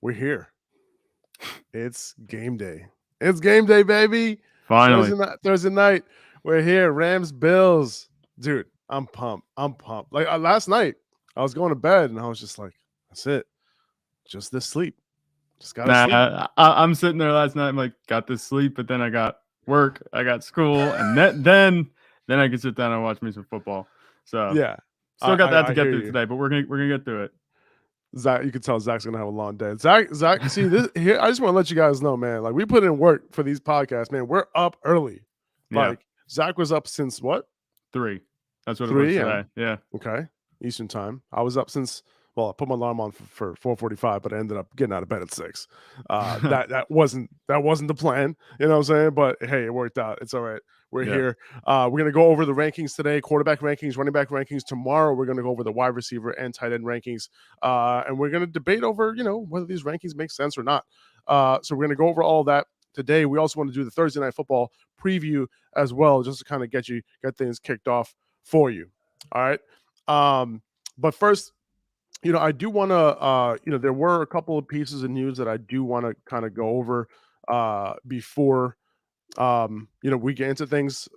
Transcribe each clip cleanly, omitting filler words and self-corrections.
We're here. It's game day. It's game day, baby. Finally. Thursday night. We're here. Rams, Bills. Dude, I'm pumped. I'm pumped. Like last night, I was going to bed and I was just like, that's it. Just this sleep. Just gotta sleep. I'm sitting there last night. I'm like, got this sleep, but then I got work, I got school, and then I can sit down and watch me some football. So Yeah. still got that to get hear through you. today, but we're gonna get through it. Zach, you can tell Zach's gonna have a long day. Zach, see this here. I just want to let you guys know, man. Like we put in work for these podcasts, man. We're up early. Like Zach was up since what? 3. That's what 3 it was today. Yeah. Okay. Eastern time. I was up since I put my alarm on for 4:45, but I ended up getting out of bed at 6. That wasn't the plan, you know what I'm saying? But hey, it worked out. It's all right. We're here. We're gonna go over the rankings today, quarterback rankings, running back rankings. Tomorrow, we're gonna go over the wide receiver and tight end rankings, and we're gonna debate over whether these rankings make sense or not. So we're gonna go over all that today. We also want to do the Thursday night football preview as well, just to kind of get things kicked off for you. All right. But first, I do want to, there were a couple of pieces of news that I do want to kind of go over before, we get into things.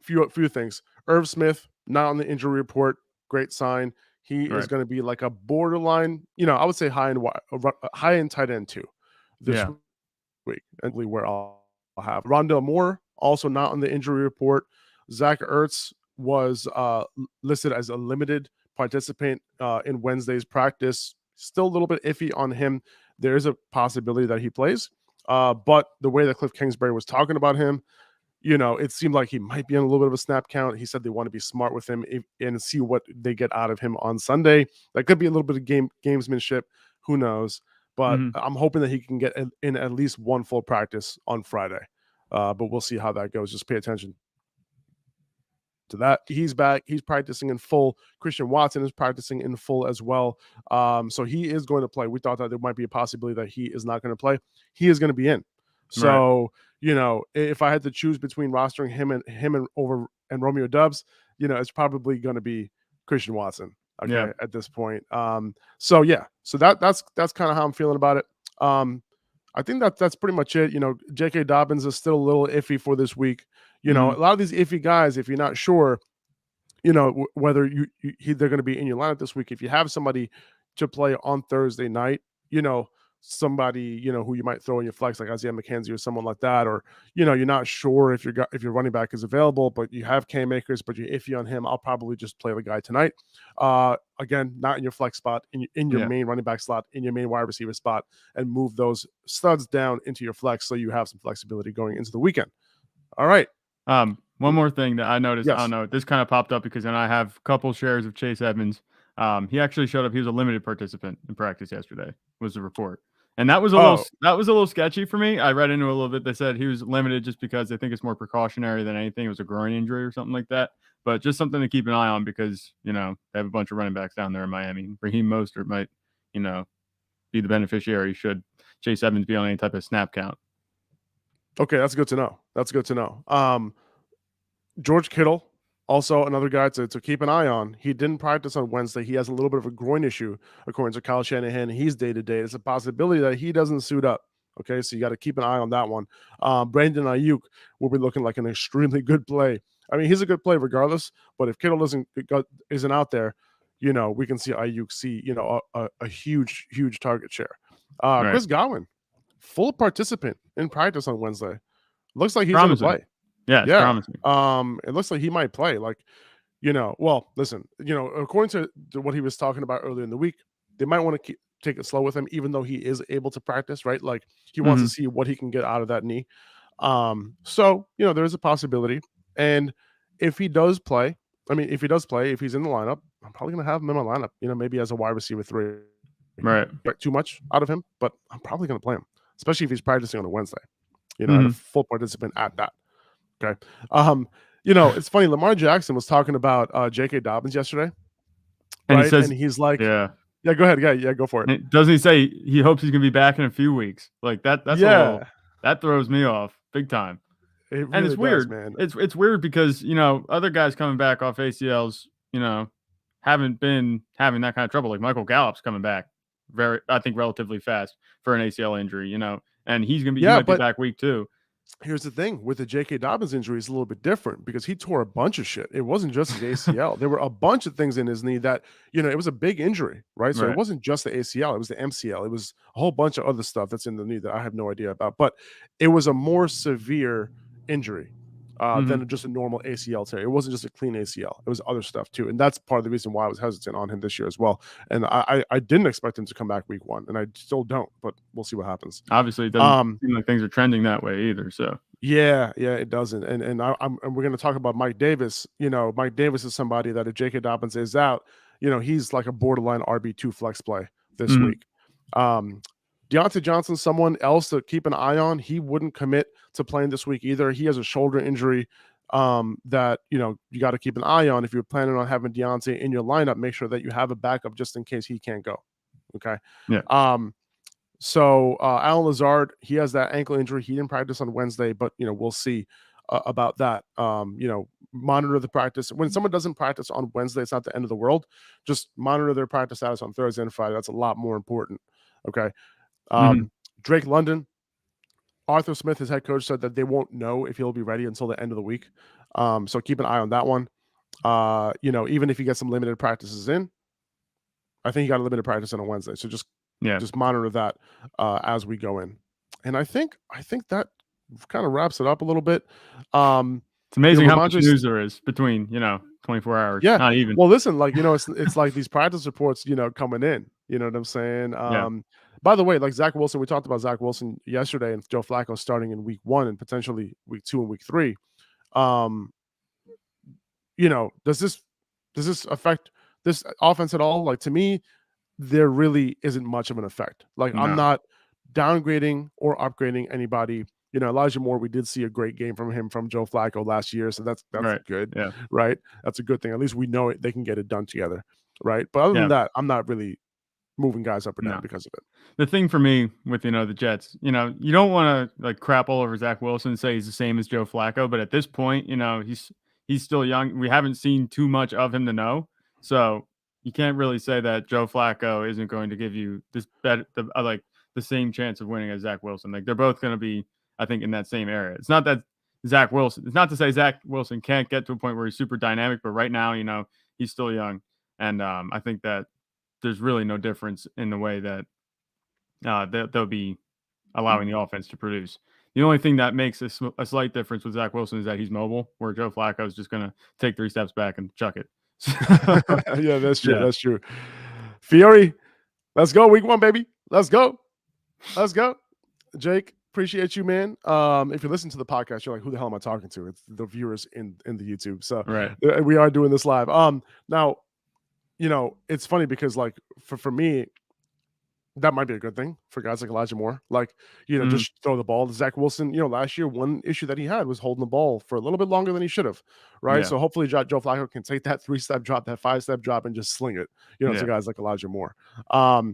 Few things. Irv Smith, not on the injury report. Great sign. He is going to be like a borderline, I would say high end tight end too this week. And where I'll have Rondell Moore, also not on the injury report. Zach Ertz was listed as a limited participant in Wednesday's practice. Still a little bit iffy on him. There is a possibility that he plays. But the way that Cliff Kingsbury was talking about him, it seemed like he might be on a little bit of a snap count. He said they want to be smart with him and see what they get out of him on Sunday. That could be a little bit of gamesmanship. Who knows? But I'm hoping that he can get in at least one full practice on Friday. But we'll see how that goes. Just pay attention to that. He's back. He's practicing in full. Christian Watson is practicing in full as well. So he is going to play. We thought that there might be a possibility that he is not going to play. He is going to be in. So, if I had to choose between rostering him and Romeo Dubs, it's probably going to be Christian Watson. Okay, at this point. So that's kind of how I'm feeling about it. I think that's pretty much it. J.K. Dobbins is still a little iffy for this week. A lot of these iffy guys, if you're not sure, whether they're going to be in your lineup this week. If you have somebody to play on Thursday night, somebody who you might throw in your flex, like Isaiah McKenzie or someone like that, or you're not sure if your running back is available, but you have Cam Akers, but you're iffy on him. I'll probably just play the guy tonight. Again, not in your flex spot, in your main running back slot, in your main wide receiver spot, and move those studs down into your flex so you have some flexibility going into the weekend. All right. One more thing that I noticed. Yes. I don't know. This kind of popped up because then I have a couple shares of Chase Edmonds. He actually showed up. He was a limited participant in practice yesterday. Was the report. And that was a little sketchy for me. I read into it a little bit. They said he was limited just because they think it's more precautionary than anything. It was a groin injury or something like that. But just something to keep an eye on because, they have a bunch of running backs down there in Miami. Raheem Mostert might, be the beneficiary should Chase Edmonds be on any type of snap count. Okay, that's good to know. George Kittle, also another guy to keep an eye on. He didn't practice on Wednesday. He has a little bit of a groin issue, according to Kyle Shanahan. He's day-to-day. It's a possibility that he doesn't suit up. Okay, so you got to keep an eye on that one. Brandon Ayuk will be looking like an extremely good play. I mean, he's a good play regardless, but if Kittle isn't out there, we can see Ayuk see, a huge, huge target share. Chris Godwin, full participant in practice on Wednesday. Looks like he's going to play. Yeah, it's promising. It looks like he might play. Listen, according to what he was talking about earlier in the week, they might want to take it slow with him, even though he is able to practice, right? Like he wants to see what he can get out of that knee. So there's a possibility. And if he does play, if he's in the lineup, I'm probably going to have him in my lineup, maybe as a wide receiver 3. Right. Too much out of him, but I'm probably going to play him, especially if he's practicing on a Wednesday, and a full participant at that. Okay. It's funny. Lamar Jackson was talking about J.K. Dobbins yesterday. And right? He's like, yeah, go ahead. Yeah, go for it. Doesn't he say he hopes he's going to be back in a few weeks? Like that. That's that throws me off big time. It really and it's weird, man. It's weird because, other guys coming back off ACLs, haven't been having that kind of trouble. Like Michael Gallup's coming back I think relatively fast for an ACL injury, you know, and he Yeah, might be but back week 2. here's the thing with the J.K. Dobbins injury is a little bit different because he tore a bunch of shit. It wasn't just his ACL. There were a bunch of things in his knee that, it was a big injury, right? So it Right. wasn't just the ACL, it was the MCL. It was a whole bunch of other stuff that's in the knee that I have no idea about. But it was a more severe injury than just a normal ACL tear. It wasn't just a clean ACL. It was other stuff too. And that's part of the reason why I was hesitant on him this year as well. And I didn't expect him to come back week 1, and I still don't, but we'll see what happens. Obviously, it doesn't seem like things are trending that way either. So yeah, it doesn't. And we're going to talk about Mike Davis. Mike Davis is somebody that if J.K. Dobbins is out, he's like a borderline RB2 flex play this week. Deontay Johnson, someone else to keep an eye on. He wouldn't commit to playing this week either. He has a shoulder injury that you got to keep an eye on. If you're planning on having Deontay in your lineup, make sure that you have a backup just in case he can't go. Okay. Yeah. So Alan Lazard, he has that ankle injury. He didn't practice on Wednesday, but we'll see about that. Monitor the practice. When someone doesn't practice on Wednesday, it's not the end of the world. Just monitor their practice status on Thursday and Friday. That's a lot more important. Okay. Drake London, Arthur Smith, his head coach, said that they won't know if he'll be ready until the end of the week. So keep an eye on that one. Even if you get some limited practices in, I think he got a limited practice on Wednesday. So just monitor that as we go in. And I think that kind of wraps it up a little bit. It's amazing how much news there is between 24 hours. Yeah, not even. Well, listen, it's like these practice reports, coming in. You know what I'm saying? By the way, like Zach Wilson, we talked about Zach Wilson yesterday, and Joe Flacco starting in week 1 and potentially week 2 and week 3. Does this affect this offense at all? Like, to me, there really isn't much of an effect. Like, I'm not downgrading or upgrading anybody. Elijah Moore, we did see a great game from him from Joe Flacco last year, so that's right. good. Yeah. Right. That's a good thing. At least we know they can get it done together. Right. But other than that, I'm not really moving guys up or down because of it. The thing for me with the Jets, you don't want to like crap all over Zach Wilson and say he's the same as Joe Flacco, but at this point, he's still young. We haven't seen too much of him to know, so you can't really say that Joe Flacco isn't going to give you this the same chance of winning as Zach Wilson. Like, they're both going to be, I think, in that same area. It's not that Zach Wilson. It's not to say Zach Wilson can't get to a point where he's super dynamic, but right now, he's still young, and I think that there's really no difference in the way that they'll be allowing the offense to produce. The only thing that makes a slight difference with Zach Wilson is that he's mobile, where Joe Flacco is just going to take 3 steps back and chuck it. Yeah, that's true. That's true. Fiore, let's go. Week 1, baby. Let's go. Jake, appreciate you, man. If you listen to the podcast, you're like, who the hell am I talking to? It's the viewers in the YouTube. So we are doing this live. Now, it's funny because, like, for me, that might be a good thing for guys like Elijah Moore. Like, just throw the ball. Zach Wilson, last year, one issue that he had was holding the ball for a little bit longer than he should have, right? Yeah. So hopefully Joe Flacco can take that 3-step drop, that 5-step drop, and just sling it, to guys like Elijah Moore. A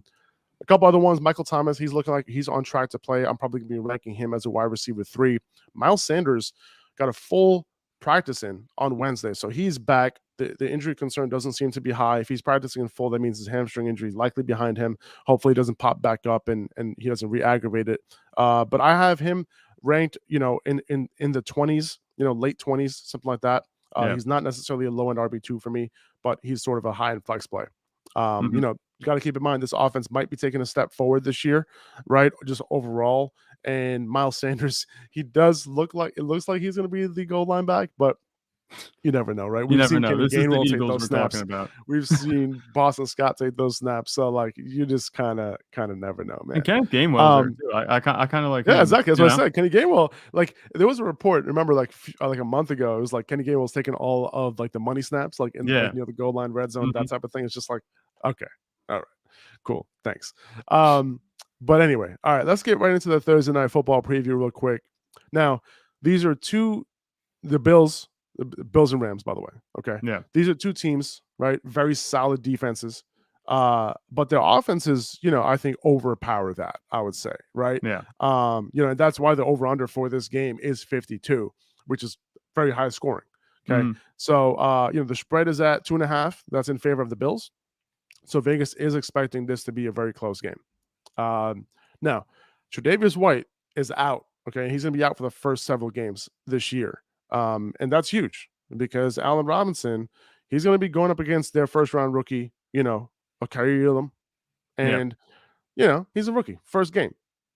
couple other ones, Michael Thomas, he's looking like he's on track to play. I'm probably going to be ranking him as a wide receiver 3. Miles Sanders got a full practice in on Wednesday, so he's back. The injury concern doesn't seem to be high. If he's practicing in full, that means his hamstring injury is likely behind him. Hopefully it doesn't pop back up and he doesn't re-aggravate it. But I have him ranked, in the 20s, late 20s, something like that. He's not necessarily a low-end RB2 for me, but he's sort of a high-end flex play. You got to keep in mind this offense might be taking a step forward this year, right? Just overall. And Miles Sanders, it looks like he's going to be the goal line back, but you never know, right? We've seen Kenny Gainwell take those snaps. We've seen Boston Scott take those snaps. So, like, you just kind of never know, man. And Kenny Gainwell there too. I kind of like him, exactly. That's what I said. Kenny Gainwell, like, there was a report, remember, like a month ago, it was like Kenny Gainwell's taking all of like the money snaps, like in the goal line, red zone, that type of thing. It's just like, okay, all right, cool, thanks. But anyway, all right, let's get right into the Thursday night football preview real quick. Now, these are the Bills and Rams, by the way. Okay. Yeah. These are 2 teams, right? Very solid defenses. But their offenses, I think overpower that, I would say, right? Yeah. And that's why the over-under for this game is 52, which is very high scoring. Okay. So, the spread is at 2.5. That's in favor of the Bills. So Vegas is expecting this to be a very close game. Now, Tre'Davious White is out. Okay, he's going to be out for the first several games this year, and that's huge because Allen Robinson, he's going to be going up against their first round rookie, Kyrie Elam, Yeah. and he's a rookie, first game.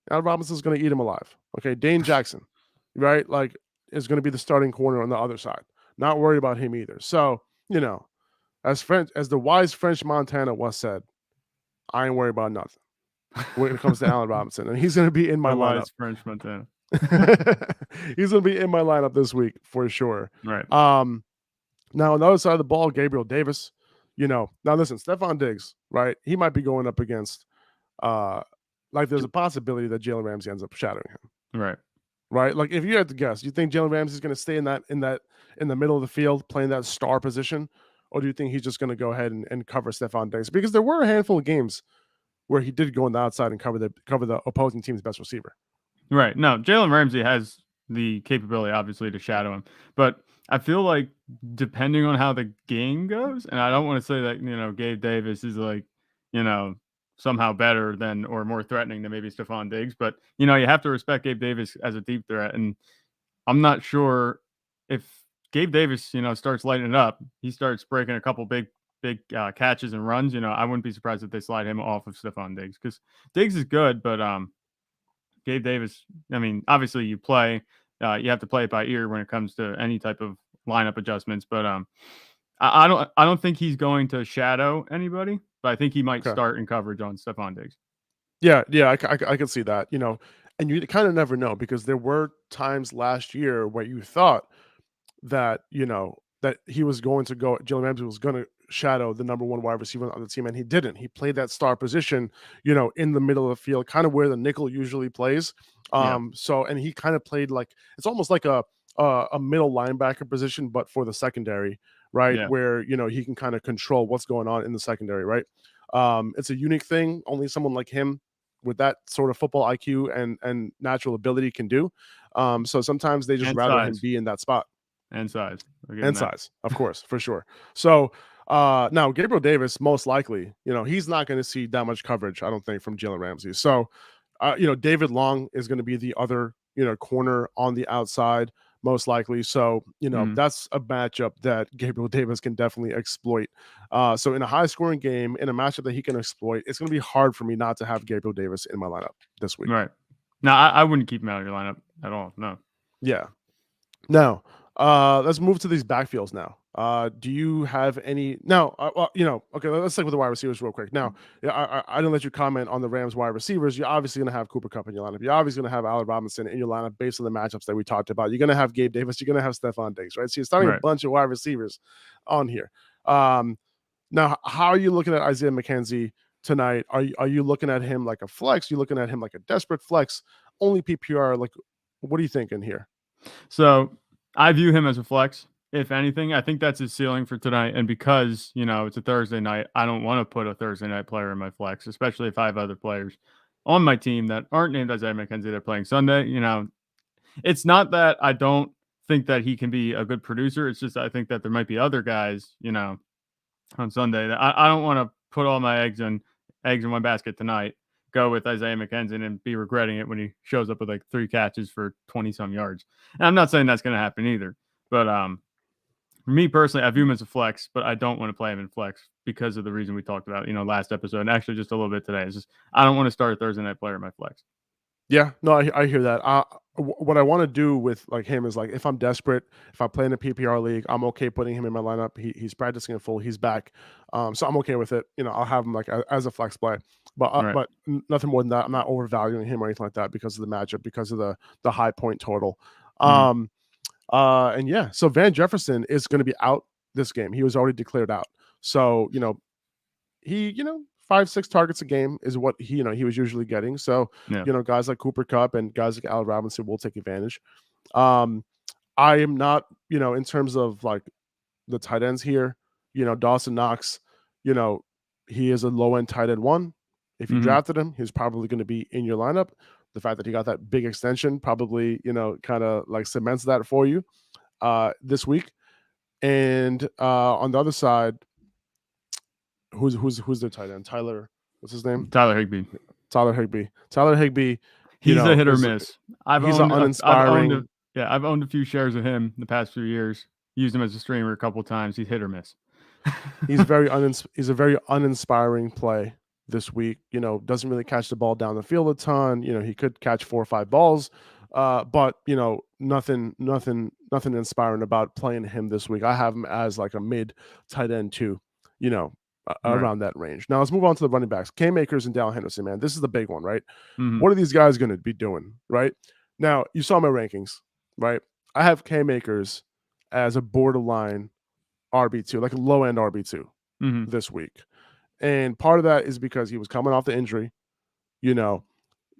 Allen Robinson's going to eat him alive. Okay, Dane Jackson, right? Like, is going to be the starting corner on the other side. Not worried about him either. So, as the wise French Montana once said, I ain't worried about nothing when it comes to Allen Robinson, and he's going to be in my The lineup. wise French Montana. He's going to be in my lineup this week for sure. Right. Now on the other side of the ball, Gabriel Davis. Now listen, Stephon Diggs, right? He might be going up against, there's a possibility that Jalen Ramsey ends up shadowing him. Right. Right. Like if you had to guess, you think Jalen Ramsey is going to stay in the middle of the field playing that star position, or do you think he's just going to go ahead and cover Stephon Diggs? Because there were a handful of games where he did go on the outside and cover the opposing team's best receiver. Right. No, Jalen Ramsey has the capability, obviously, to shadow him. But I feel like depending on how the game goes, and I don't want to say that, Gabe Davis is somehow better than or more threatening than maybe Stephon Diggs, but, you have to respect Gabe Davis as a deep threat. And I'm not sure if Gabe Davis, starts lighting it up, he starts breaking a couple big catches and runs, I wouldn't be surprised if they slide him off of Stephon Diggs because Diggs is good, but Gabe Davis, I mean, obviously you have to play it by ear when it comes to any type of lineup adjustments, but I don't think he's going to shadow anybody, but I think he might start in coverage on Stephon Diggs. Yeah, I can see that, and you kind of never know because there were times last year where you thought that, that he was going to go, Jalen Ramsey was going to shadow the number one wide receiver on the team, and he didn't. He played that star position, in the middle of the field, kind of where the nickel usually plays. So, and he kind of played like, it's almost like a middle linebacker position, but for the secondary, right? Yeah. Where, he can kind of control what's going on in the secondary, right? It's a unique thing. Only someone like him with that sort of football IQ and natural ability can do. So sometimes they just rather him be in that spot. And size. And size, of course, for sure. So now Gabriel Davis, most likely, he's not going to see that much coverage, I don't think, from Jalen Ramsey. So, David Long is going to be the other, corner on the outside, most likely. So, that's a matchup that Gabriel Davis can definitely exploit. So in a high scoring game, in a matchup that he can exploit, it's going to be hard for me not to have Gabriel Davis in my lineup this week. Right. No, I wouldn't keep him out of your lineup at all. No. Yeah. Now, let's move to these backfields now. Do you have any? No, okay. Let's stick with the wide receivers real quick. Now, I didn't let you comment on the Rams wide receivers. You're obviously going to have Cooper Kupp in your lineup. You're obviously going to have Allen Robinson in your lineup based on the matchups that we talked about. You're going to have Gabe Davis. You're going to have Stephon Diggs, right? So you're starting a bunch of wide receivers on here. Now, how are you looking at Isaiah McKenzie tonight? Are you looking at him like a flex? You looking at him like a desperate flex? Only PPR? Like, what are you thinking here? So I view him as a flex. If anything, I think that's his ceiling for tonight. And because, it's a Thursday night, I don't want to put a Thursday night player in my flex, especially if I have other players on my team that aren't named Isaiah McKenzie. They're playing Sunday. It's not that I don't think that he can be a good producer. It's just I think that there might be other guys, on Sunday that I don't want to put all my eggs in one basket tonight, go with Isaiah McKenzie and be regretting it when he shows up with like 3 catches for 20-some yards. And I'm not saying that's going to happen either. But for me personally, I view him as a flex, but I don't want to play him in flex because of the reason we talked about, last episode. And actually just a little bit today. It's just I don't want to start a Thursday night player in my flex. Yeah, no, I hear that. What I want to do with like him is like if I'm desperate, if I play in a PPR league, I'm okay putting him in my lineup. He's practicing in full. He's back, so I'm okay with it. I'll have him like as a flex play, but nothing more than that. I'm not overvaluing him or anything like that because of the matchup, because of the high point total. And yeah, so Van Jefferson is going to be out this game. He was already declared out. So he 5-6 targets a game is what he was usually getting. So, guys like Cooper Kupp and guys like Allen Robinson will take advantage. I am not, in terms of like the tight ends here, Dawson Knox, he is a low end tight end 1. If you drafted him, he's probably going to be in your lineup. The fact that he got that big extension probably, kind of like cements that for you this week. And on the other side, who's their tight end? Tyler, what's his name? Tyler Higbee. Tyler Higbee. Tyler Higbee. He's a hit or miss. He's an uninspiring. I've owned a few shares of him the past few years. Used him as a streamer a couple of times. He's hit or miss. He's a very uninspiring play this week. Doesn't really catch the ball down the field a ton. He could catch 4 or 5 balls, but nothing inspiring about playing him this week. I have him as like a mid tight end too. Around that range. Now let's move on to the running backs. Cam Akers and Darrell Henderson, man. This is the big one, right? Mm-hmm. What are these guys going to be doing, right? Now, you saw my rankings, right? I have Cam Akers as a borderline RB2, like a low-end RB2 this week. And part of that is because he was coming off the injury. Sean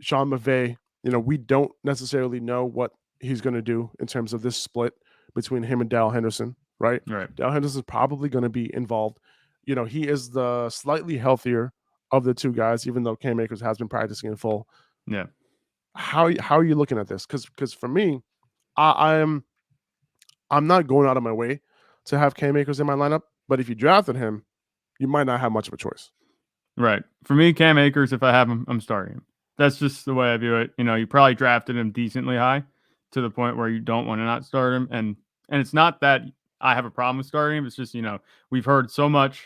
McVay, we don't necessarily know what he's going to do in terms of this split between him and Darrell Henderson, right? Darrell Henderson's probably going to be involved. He is the slightly healthier of the two guys, even though Cam Akers has been practicing in full. Yeah. How are you looking at this? Because for me, I'm not going out of my way to have Cam Akers in my lineup, but if you drafted him, you might not have much of a choice. Right. For me, Cam Akers, if I have him, I'm starting him. That's just the way I view it. You probably drafted him decently high to the point where you don't want to not start him. And it's not that I have a problem with starting him. It's just, we've heard so much.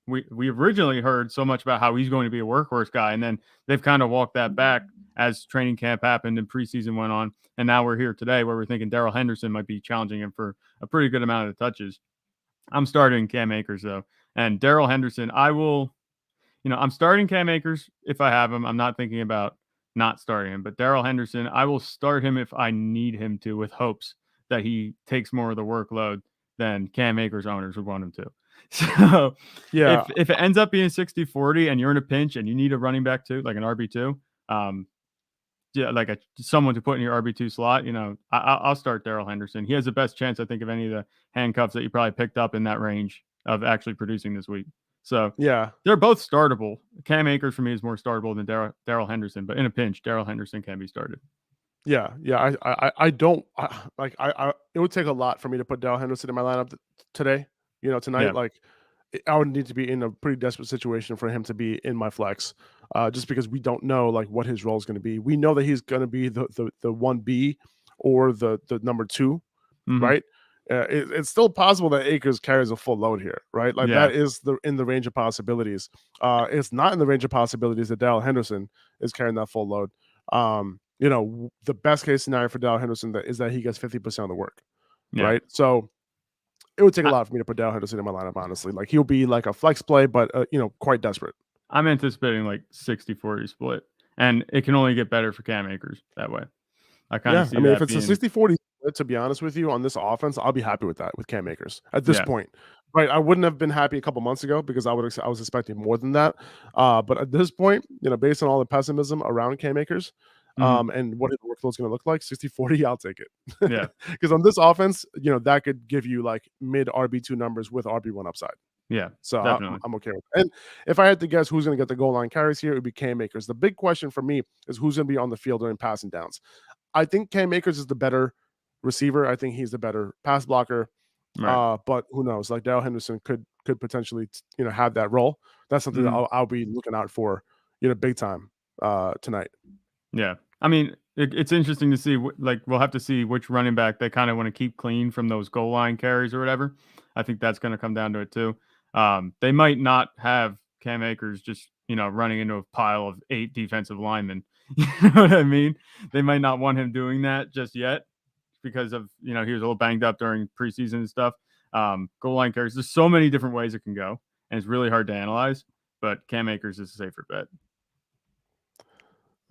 We originally heard so much about how he's going to be a workhorse guy, and then they've kind of walked that back as training camp happened and preseason went on. And now we're here today where we're thinking Darrell Henderson might be challenging him for a pretty good amount of touches. I'm starting Cam Akers though. And Darrell Henderson, I'm starting Cam Akers if I have him. I'm not thinking about not starting him, but Darrell Henderson, I will start him if I need him to, with hopes that he takes more of the workload than Cam Akers owners would want him to. So yeah, if it ends up being 60-40 and you're in a pinch and you need a running back too, like an RB2, like someone to put in your RB2 slot, I'll start Darrell Henderson. He has the best chance, I think, of any of the handcuffs that you probably picked up in that range of actually producing this week. So yeah, they're both startable. Cam Akers for me is more startable than Darrell Henderson, but in a pinch, Darrell Henderson can be started. Yeah. I don't it would take a lot for me to put Darrell Henderson in my lineup today. Tonight, Yeah. like I would need to be in a pretty desperate situation for him to be in my flex, just because we don't know like what his role is going to be. We know that he's going to be the 1B or the number 2, right? It's still possible that Akers carries a full load here, right? Like that is in the range of possibilities. It's not in the range of possibilities that Darrell Henderson is carrying that full load. The best case scenario for Darrell Henderson is that he gets 50% of the work, right? So it would take a lot for me to put Darrell Henderson in my lineup, honestly. Like he'll be like a flex play, but quite desperate. I'm anticipating like 60-40 split, and it can only get better for Cam Akers that way. I kind of see. I mean, if it's a 60-40 split, to be honest with you, on this offense, I'll be happy with that with Cam Akers at this point. Right, I wouldn't have been happy a couple months ago because I was expecting more than that. But at this point, based on all the pessimism around Cam Akers, and what his workload is going to look like, 60-40, I'll take it. Yeah, because on this offense, that could give you like mid RB2 numbers with RB1 upside. Yeah, so I'm okay with it. And if I had to guess who's going to get the goal line carries here, it would be Cam Akers. The big question for me is who's going to be on the field during passing downs. I think Cam Akers is the better receiver. I think he's the better pass blocker. Right. But who knows? Like Darrell Henderson could potentially have that role. That's something that I'll be looking out for big time tonight. Yeah, I mean it's interesting to see. Like we'll have to see which running back they kind of want to keep clean from those goal line carries or whatever. I think that's going to come down to it too. They might not have Cam Akers just running into a pile of 8 defensive linemen. You know what I mean? They might not want him doing that just yet because of he was a little banged up during preseason and stuff. Goal line carries. There's so many different ways it can go, and it's really hard to analyze. But Cam Akers is a safer bet.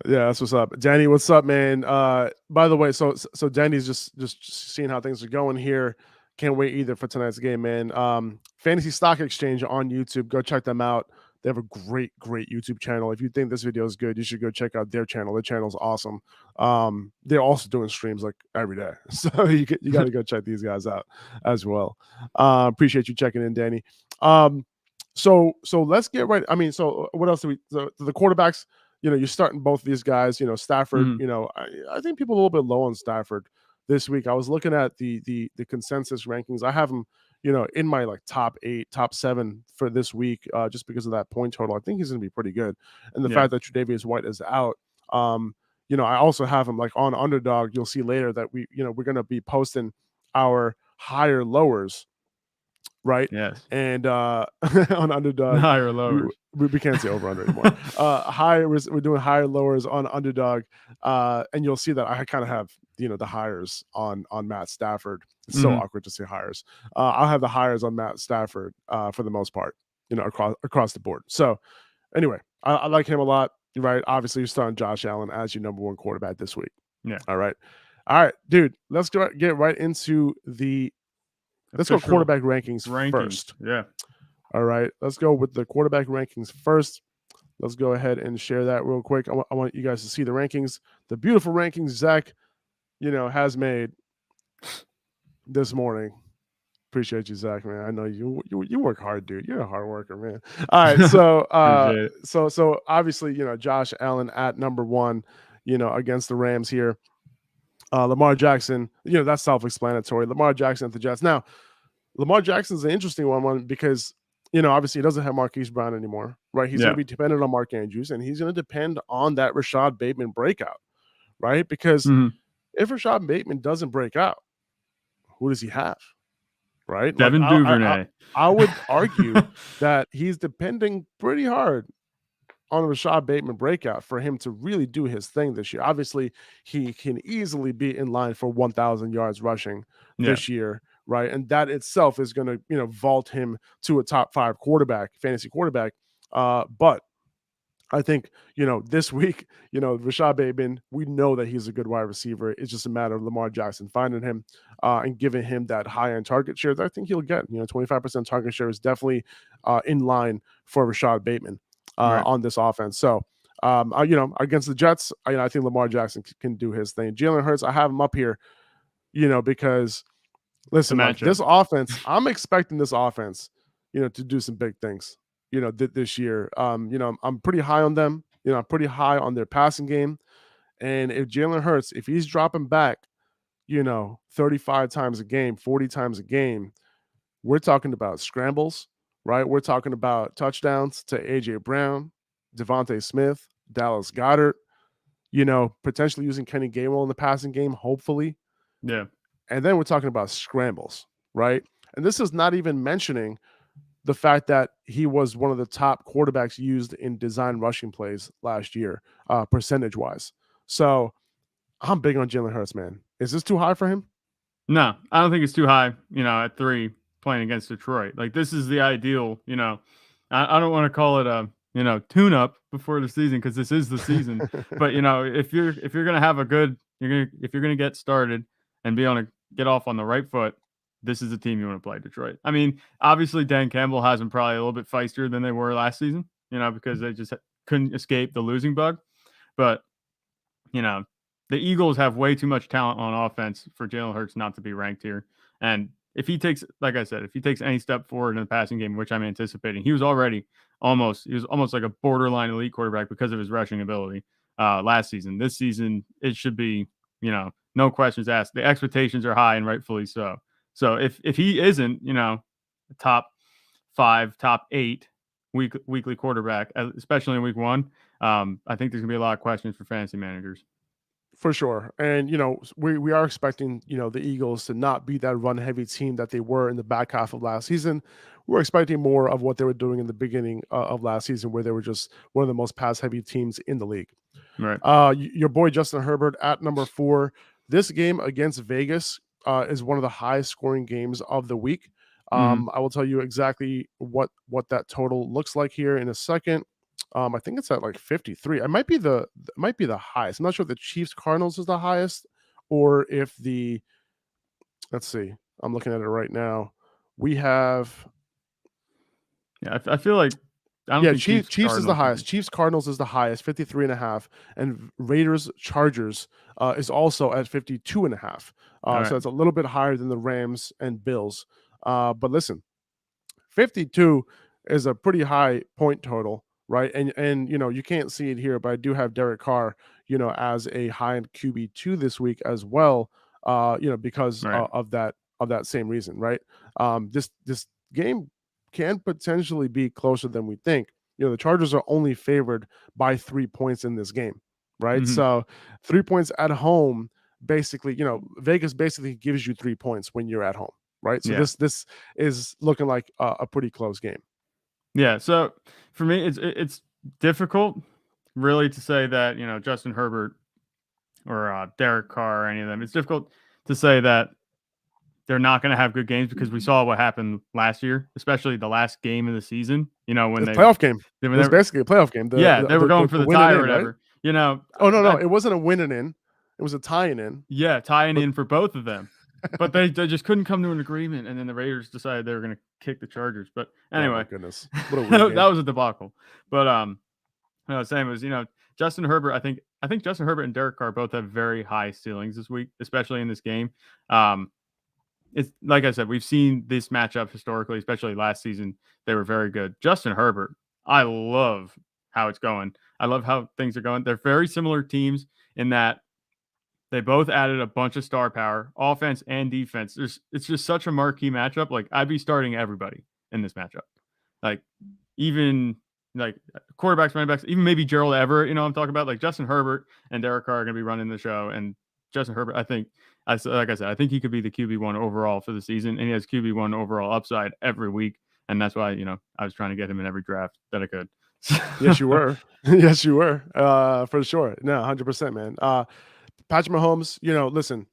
Yeah, that's what's up. Danny, what's up, man? By the way, so Danny's just seeing how things are going here. Can't wait either for tonight's game, man. Fantasy Stock Exchange on YouTube. Go check them out. They have a great YouTube channel. If you think this video is good, you should go check out their channel. Their channel's awesome. They're also doing streams like every day. So you got to go check these guys out as well. Appreciate you checking in, Danny. So let's get right. I mean, so what else do we the quarterbacks, you're starting both of these guys, Stafford, I think people are a little bit low on Stafford this week. I was looking at the consensus rankings. I have him, in my like top 8, top 7 for this week, just because of that point total. I think he's going to be pretty good, and the Yeah. fact that Tre'Davious White is out. I also have him like on Underdog. You'll see later that we're going to be posting our higher lowers, right? Yes. And on Underdog, Higher we, lowers. we can't say over under anymore. Higher, we're doing higher lowers on Underdog, and you'll see that I kind of have the hires on Matt Stafford. It's so awkward to say hires. I'll have the hires on Matt Stafford for the most part, across the board. So anyway, I like him a lot. Right? Obviously, you're starting Josh Allen as your number 1 quarterback this week. Yeah. All right, dude. Let's get right into the. Let's go quarterback rankings first. Yeah. All right. Let's go with the quarterback rankings first. Let's go ahead and share that real quick. I want you guys to see the rankings, the beautiful rankings Zach, has made this morning. Appreciate you, Zach, man. I know you work hard, dude. You're a hard worker, man. All right. So so obviously, Josh Allen at number 1, against the Rams here. Lamar Jackson, that's self-explanatory. Lamar Jackson at the Jets. Now, Lamar Jackson's an interesting one because, obviously he doesn't have Marquise Brown anymore, right? He's going to be dependent on Mark Andrews, and he's going to depend on that Rashad Bateman breakout, right? Because if Rashad Bateman doesn't break out, who does he have, right? Devin Duvernay. I would argue that he's depending pretty hard on Rashad Bateman breakout for him to really do his thing this year. Obviously, he can easily be in line for 1,000 yards rushing this year, right? And that itself is going to, vault him to a top 5 fantasy quarterback. But I think, this week, Rashad Bateman, we know that he's a good wide receiver. It's just a matter of Lamar Jackson finding him and giving him that high-end target share that I think he'll get. 25% target share is definitely in line for Rashad Bateman on this offense. So, against the Jets, I think Lamar Jackson can do his thing. Jalen Hurts, I have him up here, because listen, like this offense, I'm expecting this offense, to do some big things, this year. I'm pretty high on them. I'm pretty high on their passing game. And if Jalen Hurts, if he's dropping back, 35 times a game, 40 times a game, we're talking about scrambles, right? We're talking about touchdowns to AJ Brown, Devontae Smith, Dallas Goedert, potentially using Kenny Gainwell in the passing game, hopefully. Yeah. And then we're talking about scrambles, right? And this is not even mentioning the fact that he was one of the top quarterbacks used in design rushing plays last year, percentage-wise. So I'm big on Jalen Hurts, man. Is this too high for him? No, I don't think it's too high, at 3 playing against Detroit. Like, this is the ideal, I don't want to call it a, tune up before the season because this is the season. But, if you're going to have if you're going to get started and be get off on the right foot, this is the team you want to play, Detroit. I mean, obviously Dan Campbell has them probably a little bit feistier than they were last season, because they just couldn't escape the losing bug. But, the Eagles have way too much talent on offense for Jalen Hurts not to be ranked here. And if he takes, like I said, if he takes any step forward in the passing game, which I'm anticipating, he was almost like a borderline elite quarterback because of his rushing ability last season. This season, it should be, no questions asked. The expectations are high and rightfully so. So if he isn't, top 5, top 8 weekly quarterback, especially in week 1, I think there's gonna be a lot of questions for fantasy managers. For sure. And, we are expecting, the Eagles to not be that run heavy team that they were in the back half of last season. We're expecting more of what they were doing in the beginning of last season, where they were just one of the most pass heavy teams in the league. Right. Your boy, Justin Herbert at number 4. This game against Vegas is one of the highest scoring games of the week. I will tell you exactly what that total looks like here in a second. I think it's at like 53. It might be the highest. I'm not sure if the Chiefs Cardinals is the highest or if let's see. I'm looking at it right now. We have I feel like Chiefs is the highest. Chiefs Cardinals is the highest, 53.5, and Raiders Chargers is also at 52.5. So it's a little bit higher than the Rams and Bills. But listen, 52 is a pretty high point total, right? And you can't see it here, but I do have Derek Carr, as a high-end QB2 this week as well, because of that of that same reason, right? This game can potentially be closer than we think. The Chargers are only favored by 3 points in this game, right? Mhm. So 3 points at home, basically, Vegas basically gives you 3 points when you're at home, right? So Yeah. this is looking like a pretty close game. Yeah. So for me, it's difficult really to say that, Justin Herbert or Derek Carr or any of them. It's difficult to say that they're not going to have good games because we saw what happened last year, especially the last game of the season. When It's a playoff game. when It was they were, basically a playoff game. The yeah, the they were the, going the, for the the winning tie or in, right? whatever. Oh no, it wasn't a winning in. It was a tying in. Yeah, tying But in for both of them. But they just couldn't come to an agreement, and then the Raiders decided they were going to kick the Chargers. But oh my anyway, goodness, what a weird that game. was a debacle. But what I was saying was, Justin Herbert. I think Justin Herbert and Derek Carr both have very high ceilings this week, especially in this game. It's like I said, we've seen this matchup historically, especially last season. They were very good. Justin Herbert, I love how it's going. I love how things are going. They're very similar teams in that they both added a bunch of star power, offense and defense. It's just such a marquee matchup. Like I'd be starting everybody in this matchup. Like even like quarterbacks, running backs, even maybe Gerald Everett. I'm talking about like Justin Herbert and Derek Carr are going to be running the show. And Justin Herbert, I think, like I said, I think he could be the QB1 overall for the season, and he has QB1 overall upside every week. And that's why I was trying to get him in every draft that I could. Yes, you were. Yes, you were. For sure. No, 100%, man. Patrick Mahomes. Listen,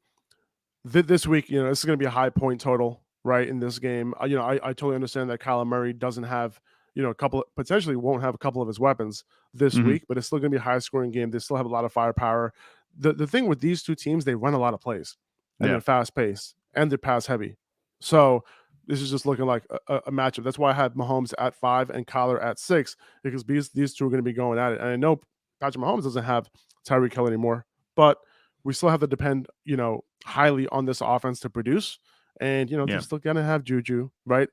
this week, this is going to be a high point total, right, in this game. I totally understand that Kyler Murray doesn't have, potentially won't have a couple of his weapons this Mhm. week, but it's still going to be a high scoring game. They still have a lot of firepower. The thing with these two teams, they run a lot of plays and Yeah. they're fast paced and they're pass heavy. So this is just looking like a matchup. That's why I had Mahomes at 5 and Kyler at 6, because these two are going to be going at it. And I know Patrick Mahomes doesn't have Tyreek Hill anymore, but we still have to depend, highly on this offense to produce. And, they're Yeah. still going to have Juju, right?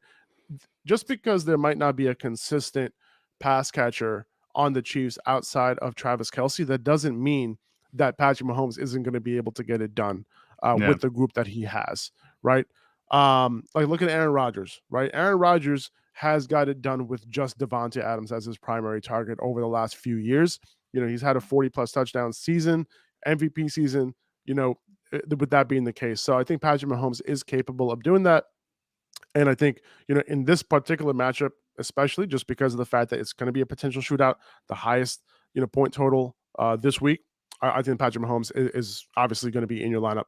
Just because there might not be a consistent pass catcher on the Chiefs outside of Travis Kelce, that doesn't mean that Patrick Mahomes isn't going to be able to get it done Yeah. with the group that he has, right? Like look at Aaron Rodgers, right? Aaron Rodgers has got it done with just Devontae Adams as his primary target over the last few years. He's had a 40 plus touchdown season, MVP season, with that being the case. So I think Patrick Mahomes is capable of doing that. And I think, in this particular matchup, especially just because of the fact that it's going to be a potential shootout, the highest, point total this week, I think Patrick Mahomes is obviously going to be in your lineup.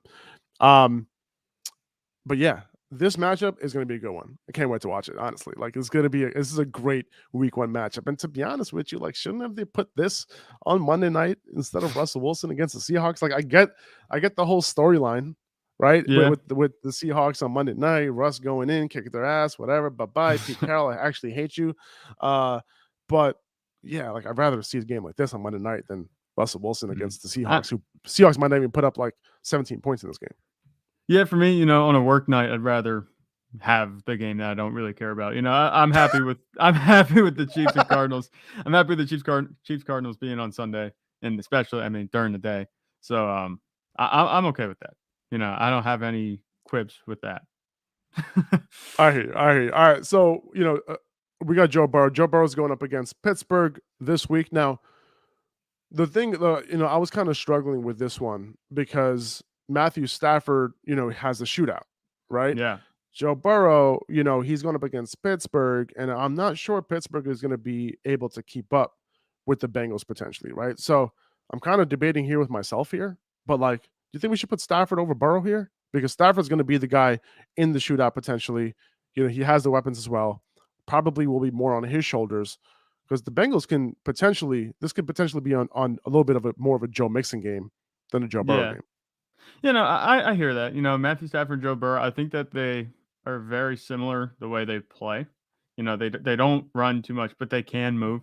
Um, but yeah, this matchup is going to be a good one. I can't wait to watch it. Honestly, like it's going to be this is a great week 1 matchup. And to be honest with you, like shouldn't have they put this on Monday night instead of Russell Wilson against the Seahawks? Like I get the whole storyline, right? Yeah. With the Seahawks on Monday night, Russ going in, kicking their ass, whatever. Bye bye, Pete Carroll. I actually hate you. But yeah, like I'd rather see a game like this on Monday night than Russell Wilson against the I, Seahawks, who Seahawks might not even put up like 17 points in this game. Yeah, for me, on a work night, I'd rather have the game that I don't really care about. I'm happy with I'm happy with the Chiefs and Cardinals. I'm happy with the Chiefs Cardinals being on Sunday, and especially during the day. So I'm okay with that. I don't have any quibs with that. I hear you. I hear you. All right. So, we got Joe Burrow. Joe Burrow's going up against Pittsburgh this week. Now, I was kind of struggling with this one because Matthew Stafford, has a shootout, right? Yeah, Joe Burrow, he's going up against Pittsburgh, and I'm not sure Pittsburgh is going to be able to keep up with the Bengals potentially, right? So I'm kind of debating here with myself here, but like, do you think we should put Stafford over Burrow here? Because Stafford's going to be the guy in the shootout potentially. He has the weapons as well. Probably will be more on his shoulders because the Bengals could potentially be on a little bit of a more of a Joe Mixon game than a Joe Burrow yeah. game. I hear that. Matthew Stafford, Joe Burrow. I think that they are very similar the way they play. They don't run too much, but they can move.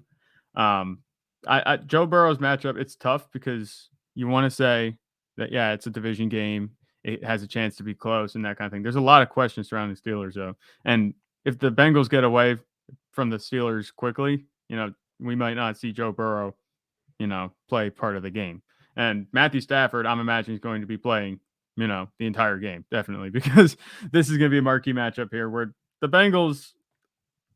Joe Burrow's matchup, it's tough because you want to say that it's a division game. It has a chance to be close and that kind of thing. There's a lot of questions surrounding Steelers though, and if the Bengals get away from the Steelers quickly, we might not see Joe Burrow, play part of the game. And Matthew Stafford, I'm imagining, is going to be playing the entire game, definitely, because this is going to be a marquee matchup here where the Bengals,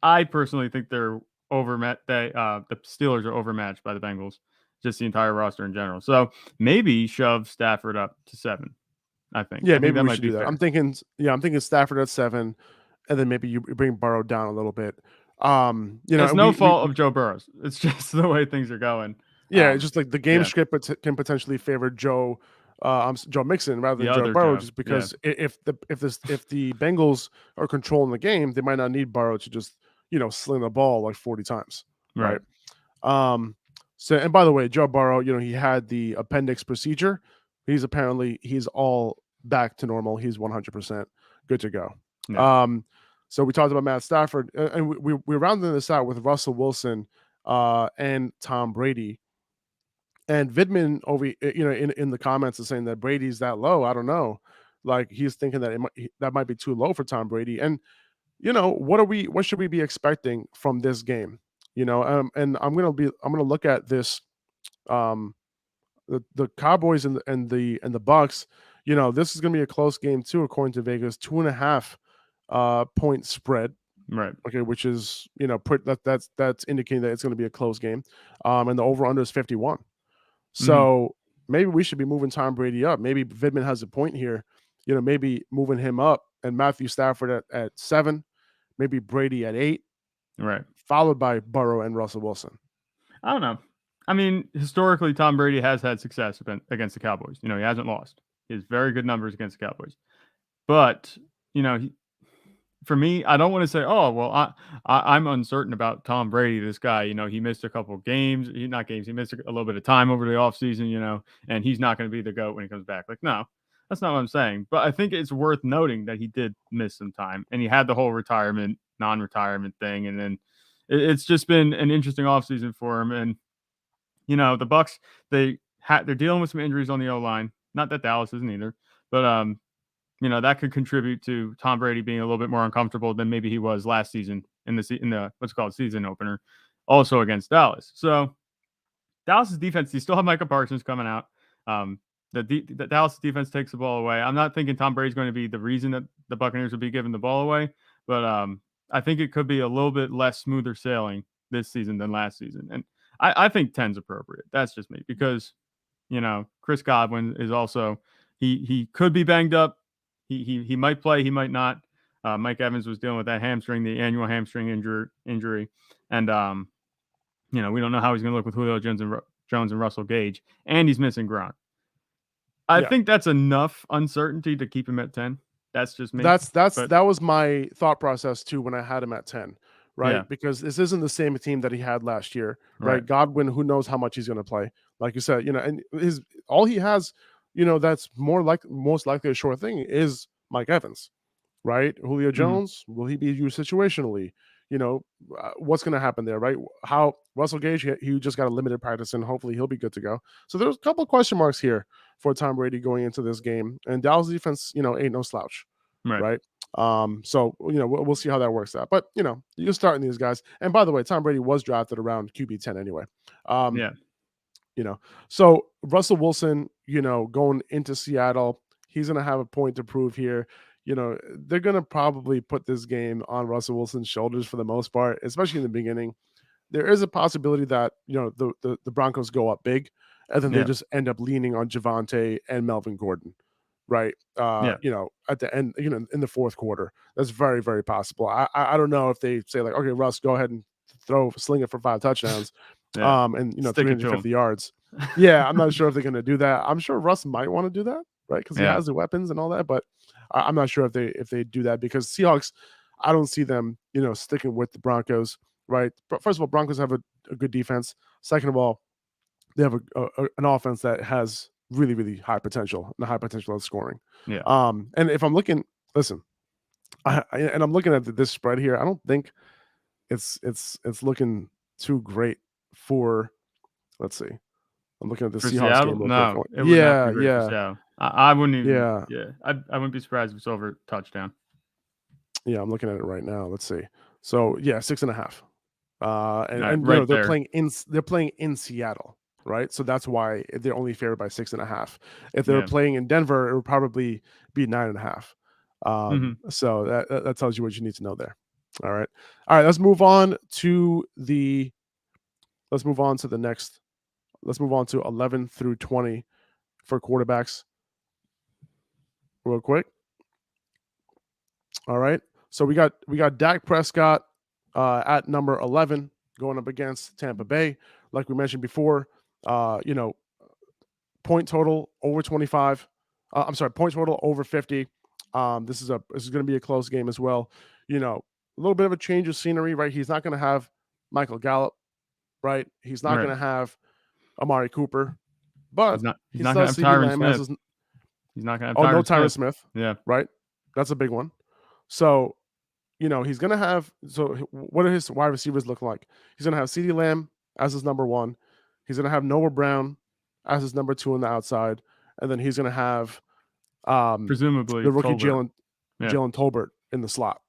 I personally think they're overmatched. The Steelers are overmatched by the Bengals, just the entire roster in general. So maybe shove Stafford up to 7. I think. Yeah, I think maybe that we might should be do that. fair. I'm thinking Stafford at 7, and then maybe you bring Burrow down a little bit. It's And no we fault of Joe Burrows. It's just the way things are going. yeah, it's just like the game Yeah, script can potentially favor Joe Mixon rather the than Joe other Burrow, Joe. just Yeah, because if the Bengals are controlling the game, they might not need Burrow to just sling the ball like 40 times, right, right? Um, so and by the way, Joe Burrow, he had the appendix procedure. He's all back to normal. He's 100% good to go. yeah, Um, so we talked about Matt Stafford, and we're rounding this out with Russell Wilson and Tom Brady. And Vidman in the comments is saying that Brady's that low. I don't know. Like he's thinking that that might be too low for Tom Brady. And what should we be expecting from this game? And I'm gonna look at this um the Cowboys and the Bucks. This is gonna be a close game too, according to Vegas, 2.5 point spread. right. Okay, which is that's indicating that it's going to be a close game. And the over under is 51. Hmm. So maybe we should be moving Tom Brady up. Maybe Vidman has a point here. Maybe moving him up and Matthew Stafford at 7, maybe Brady at 8, Right. followed by Burrow and Russell Wilson. I don't know. I mean, historically, Tom Brady has had success against the Cowboys. He hasn't lost. He has very good numbers against the Cowboys. But for me, I don't want to say, oh, well, I'm uncertain about Tom Brady. This guy, he missed a couple games. Not games. He missed a little bit of time over the offseason, and he's not going to be the GOAT when he comes back. Like, no, that's not what I'm saying. But I think it's worth noting that he did miss some time, and he had the whole non-retirement thing. And then it's just been an interesting offseason for him. And, the Bucks, they're dealing with some injuries on the O-line. Not that Dallas isn't either. But, that could contribute to Tom Brady being a little bit more uncomfortable than maybe he was last season in the what's called season opener, also against Dallas. So Dallas's defense, you still have Micah Parsons coming out. The Dallas defense takes the ball away. I'm not thinking Tom Brady's going to be the reason that the Buccaneers will be giving the ball away, but I think it could be a little bit less smoother sailing this season than last season. And I think 10's appropriate. That's just me because Chris Godwin is also he could be banged up. He might play, he might not. Mike Evans was dealing with that the annual hamstring injury, and we don't know how he's going to look with Julio Jones and Russell Gage, and he's missing Gronk. I Yeah. think that's enough uncertainty to keep him at 10. That's just me. But That was my thought process too when I had him at 10, yeah, right? Because this isn't the same team that he had last year, right. right? Godwin, who knows how much he's going to play? Like you said, and all he has, that's most likely a sure thing is Mike Evans, right? Julio Mhm. Jones, will he be used situationally? What's going to happen there, right? How Russell Gage, he just got a limited practice, and hopefully he'll be good to go. So there's a couple of question marks here for Tom Brady going into this game, and Dallas defense, ain't no slouch, Right. right? So we'll see how that works out. But you're starting these guys, and by the way, Tom Brady was drafted around QB 10 anyway. Um, Yeah. so Russell Wilson, going into Seattle, he's going to have a point to prove here. They're going to probably put this game on Russell Wilson's shoulders for the most part, especially in the beginning. There is a possibility that, the Broncos go up big and then they Yeah. just end up leaning on Javante and Melvin Gordon, right? Yeah. At the end, in the fourth quarter. That's very, very possible. I don't know if they say like, okay, Russ, go ahead and sling it for 5 touchdowns, Yeah. and Stick it to 350 him. yards. Yeah, I'm not sure if they're going to do that. I'm sure Russ might want to do that, right? Because he Yeah. has the weapons and all that. But I'm not sure if they do that because Seahawks, I don't see them, sticking with the Broncos, right? But first of all, Broncos have a good defense. Second of all, they have an offense that has really, really high potential and a high potential of scoring. Yeah. And if I'm looking, listen, and I'm looking at this spread here, I don't think it's looking too great for. Let's see. I'm looking at the For Seahawks Seattle? game real quick. No, it would not Yeah, be great for yeah, Seattle. I wouldn't even. yeah, Yeah, I wouldn't be surprised if it's over touchdown. yeah. I'm looking at it right now. Let's see. So yeah, 6.5. All right, And right there. they're playing in Seattle. right? So that's why they're only favored by 6.5. If they were Yeah. playing in Denver, it would probably be 9.5. Mm-hmm. So that tells you what you need to know there. All right. Let's move on to the next. Let's move on to 11 through 20 for quarterbacks real quick. All right. So we got Dak Prescott at number 11 going up against Tampa Bay. Like we mentioned before, point total over 25. I'm sorry, point total over 50. This is going to be a close game as well. A little bit of a change of scenery, right? He's not going to have Michael Gallup, right? He's not Right. going to have Amari Cooper, but He's he not still gonna has have CeeDee Tyron Lamb as Smith. his. He's not gonna have Oh, no, Tyron Tyron Smith. Smith. Yeah. Right. That's a big one. So he's going to have. So what are his wide receivers look like? He's going to have CeeDee Lamb as his number one. He's going to have Noah Brown as his number two on the outside, and then he's going to have Presumably the rookie Tolbert. Jalen Tolbert in the slot.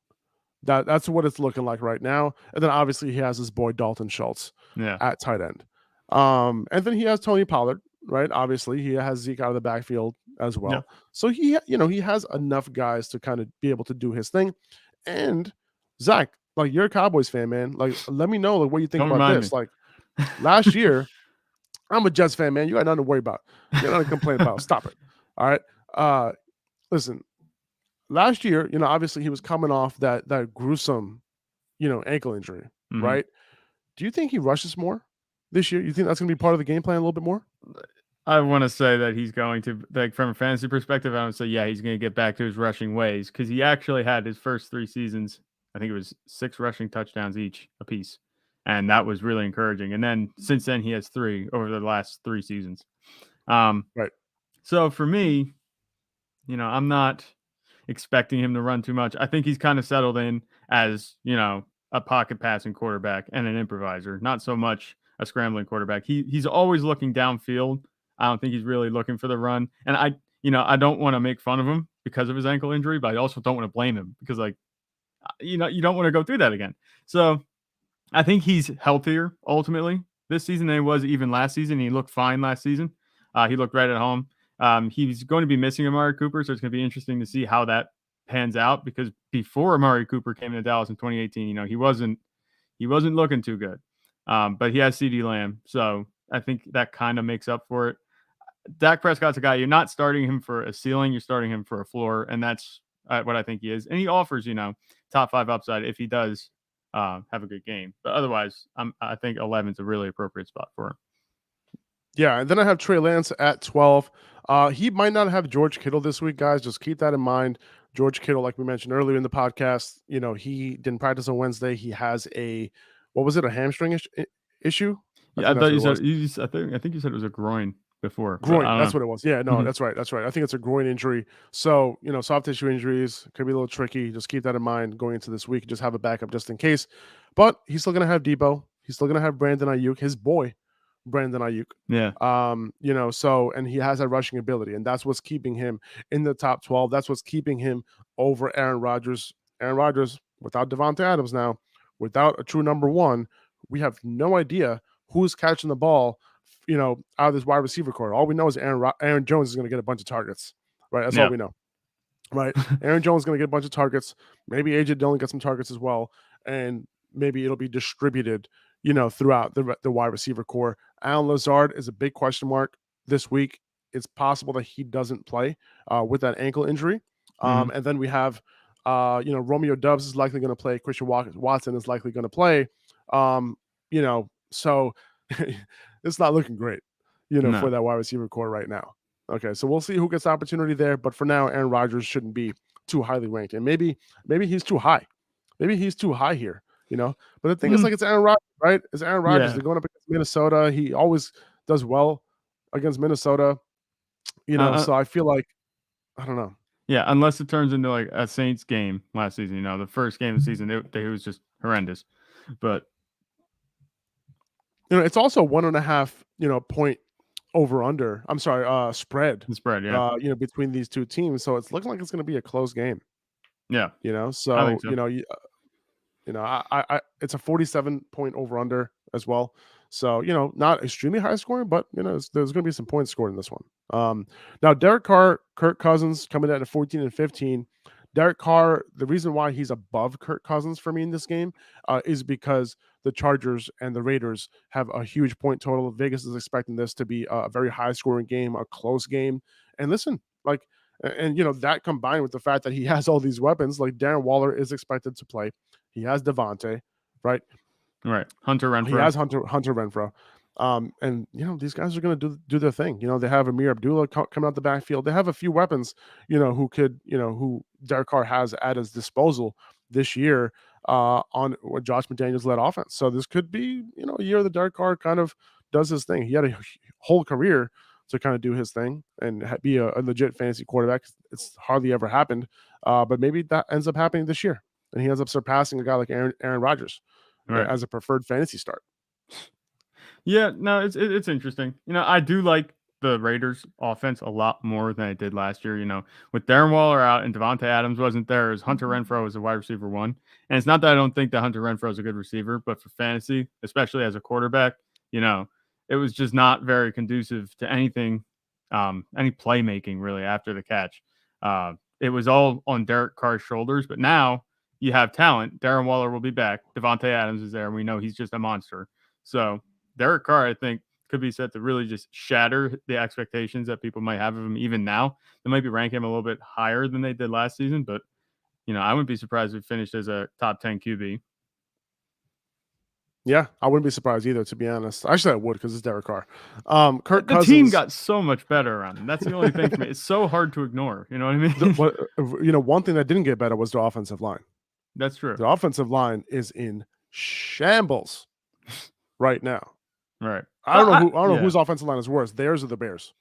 That's what it's looking like right now. And then obviously he has his boy Dalton Schultz at tight end. And then he has Tony Pollard, right? Obviously he has Zeke out of the backfield as well. Yeah. So he has enough guys to kind of be able to do his thing. And Zach, like, you're a Cowboys fan, man. Like, let me know what you think Don't about remind this. me. Like, last year, I'm a Jets fan, man. You got nothing to worry about. You got nothing to complain about. Stop it. All right. Listen, last year, obviously he was coming off that gruesome, ankle injury, Mm-hmm. right? Do you think he rushes more this year? You think that's going to be part of the game plan a little bit more? I want to say that he's going to, like, from a fantasy perspective, I would say, yeah, he's going to get back to his rushing ways, because he actually had his first 3 seasons, I think it was 6 rushing touchdowns apiece. And that was really encouraging. And then since then, he has 3 over the last 3 seasons. Right. So for me, I'm not expecting him to run too much. I think he's kind of settled in as, a pocket passing quarterback and an improviser, not so much a scrambling quarterback. He's always looking downfield. I don't think he's really looking for the run. And I don't want to make fun of him because of his ankle injury, but I also don't want to blame him because, like, you don't want to go through that again. So I think he's healthier ultimately this season than he was even last season. He looked fine last season. He looked right at home. He's going to be missing Amari Cooper, so it's going to be interesting to see how that pans out, because before Amari Cooper came into Dallas in 2018, he wasn't looking too good. But he has CeeDee Lamb, so I think that kind of makes up for it. Dak Prescott's a guy, you're not starting him for a ceiling, you're starting him for a floor, and that's what I think he is. And he offers, top 5 upside if he does have a good game. But otherwise, I think 11 is a really appropriate spot for him. Yeah, and then I have Trey Lance at 12. He might not have George Kittle this week, guys. Just keep that in mind. George Kittle, like we mentioned earlier in the podcast, he didn't practice on Wednesday. He has a hamstring issue? Yeah, I thought you said. I think you said it was a groin before. Groin. That's what it was. Yeah, no, Mhm. That's right. I think it's a groin injury. So, soft tissue injuries could be a little tricky. Just keep that in mind going into this week. Just have a backup just in case. But he's still going to have Debo. He's still going to have Brandon Ayuk, his boy, Brandon Ayuk. Yeah. And he has that rushing ability, and that's what's keeping him in the top 12. That's what's keeping him over Aaron Rodgers. Aaron Rodgers, without Devontae Adams now, without a true number one, we have no idea who's catching the ball, out of this wide receiver core. All we know is Aaron Jones is going to get a bunch of targets, right? That's all we know, right? Aaron Jones is going to get a bunch of targets. Maybe AJ Dillon gets some targets as well, and maybe it'll be distributed, throughout the wide receiver core. Alan Lazard is a big question mark this week. It's possible that he doesn't play with that ankle injury. And then we have, Romeo Doubs is likely going to play. Christian Watson is likely going to play. So it's not looking great, for that wide receiver core right now. Okay, so we'll see who gets the opportunity there. But for now, Aaron Rodgers shouldn't be too highly ranked. And maybe he's too high. Maybe he's too high here, But the thing is, like, it's Aaron Rodgers, right? It's Aaron Rodgers. Yeah. They're going up against Minnesota. He always does well against Minnesota, so I feel like, I don't know. Yeah, unless it turns into like a Saints game last season. The first game of the season, it was just horrendous. But it's also 1.5, point over under. I'm sorry, spread. The spread, yeah. Between these two teams, so it's looking like it's going to be a close game. Yeah, so, I think so. I it's a 47 point over under as well. So, not extremely high scoring, but there's going to be some points scored in this one. Now Derek Carr, Kirk Cousins coming in at 14 and 15. Derek Carr, the reason why he's above Kirk Cousins for me in this game is because the Chargers and the Raiders have a huge point total. Vegas is expecting this to be a very high scoring game, a close game. And listen, that combined with the fact that he has all these weapons, like Darren Waller is expected to play. He has Devontae, right? Right. Hunter Renfrow. He has Hunter Renfrow. And these guys are going to do their thing. They have Amir Abdullah coming out the backfield. They have a few weapons, who Derek Carr has at his disposal this year on what Josh McDaniels led offense. So this could be, a year that Derek Carr kind of does his thing. He had a whole career to kind of do his thing and be a legit fantasy quarterback. It's hardly ever happened, but maybe that ends up happening this year, and he ends up surpassing a guy like Aaron Rodgers as a preferred fantasy start. Yeah, no, it's interesting. I do like the Raiders offense a lot more than I did last year. With Darren Waller out and Devontae Adams wasn't there, as Hunter Renfrow was a wide receiver 1. And it's not that I don't think that Hunter Renfrow is a good receiver, but for fantasy, especially as a quarterback, it was just not very conducive to anything, any playmaking really after the catch. It was all on Derek Carr's shoulders, but now you have talent. Darren Waller will be back. Devontae Adams is there, and we know he's just a monster. So Derek Carr, I think, could be set to really just shatter the expectations that people might have of him even now. They might be ranking him a little bit higher than they did last season, but, I wouldn't be surprised if he finished as a top 10 QB. Yeah, I wouldn't be surprised either, to be honest. Actually, I would because it's Derek Carr. Kirk Cousins, team got so much better around him. That's the only thing for me. It's so hard to ignore. You know what I mean? One thing that didn't get better was the offensive line. That's true. The offensive line is in shambles right now. Right. I don't know whose offensive line is worse. Theirs or the Bears.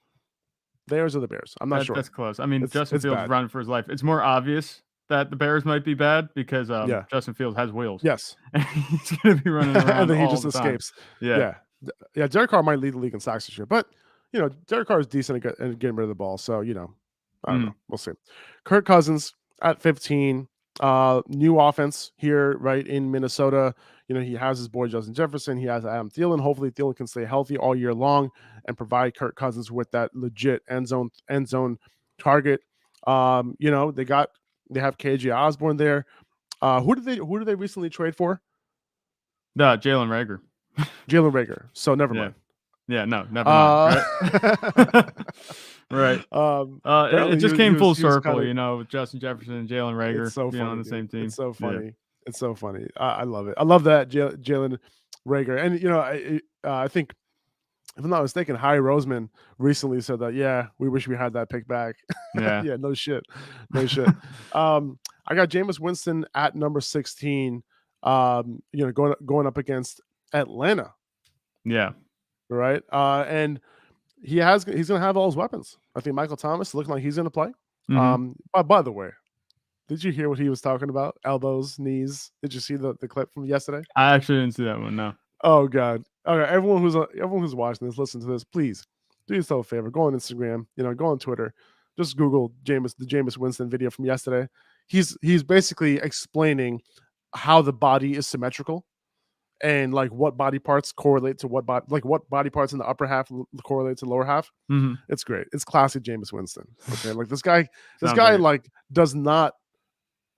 I'm not sure. That's close. I mean, Justin Fields running for his life. It's more obvious that the Bears might be bad because Justin Fields has wheels. Yes. And he's going to be running around and then he just escapes. Yeah. Derek Carr might lead the league in sacks this year, but Derek Carr is decent at getting rid of the ball. So, I don't know. We'll see. Kirk Cousins at 15. New offense here, right, in Minnesota. He has his boy Justin Jefferson. He has Adam Thielen. Hopefully Thielen can stay healthy all year long and provide Kirk Cousins with that legit end zone target. They have KJ Osborne there. Who did they recently trade for? Jalen Reagor. Jalen Reagor. So never mind. Yeah, no, never mind. Right. It just came full circle, with Justin Jefferson and Jalen Reagor being on the same team. It's so funny. Yeah. It's so funny. I love it. I love that Jalen Reagor. And, I think, if I'm not mistaken, Harry Roseman recently said that, yeah, we wish we had that pick back. Yeah. Yeah, no shit. I got Jameis Winston at number 16, going up against Atlanta. Yeah. Right. And he's going to have all his weapons. I think Michael Thomas is looking like he's going to play. Mm-hmm. By the way, did you hear what he was talking about? Elbows, knees. Did you see the clip from yesterday? I actually didn't see that one. No. Oh God. Okay. Everyone who's watching this, listen to this, please do yourself a favor. Go on Instagram. Go on Twitter. Just Google the Jameis Winston video from yesterday. He's basically explaining how the body is symmetrical. And like what body parts correlate to what body parts in the upper half correlate to the lower half. Mm-hmm. It's great. It's classic Jameis Winston. Okay, like this guy like does not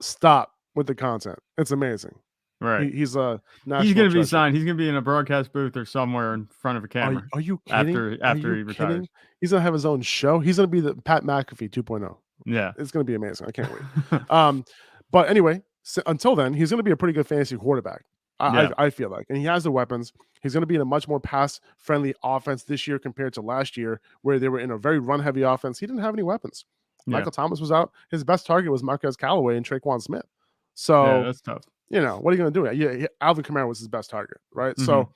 stop with the content. It's amazing. Right. He's a he's going to be signed. He's going to be in a broadcast booth or somewhere in front of a camera. Are you kidding? After he retires, he's going to have his own show. He's going to be the Pat McAfee 2.0. Yeah, it's going to be amazing. I can't wait. But anyway, until then, he's going to be a pretty good fantasy quarterback. I feel like, and he has the weapons. He's going to be in a much more pass-friendly offense this year compared to last year, where they were in a very run-heavy offense. He didn't have any weapons. Yeah. Michael Thomas was out. His best target was Marquez Callaway and Traquan Smith. So that's tough. What are you going to do? Yeah, Alvin Kamara was his best target, right? Mm-hmm. So,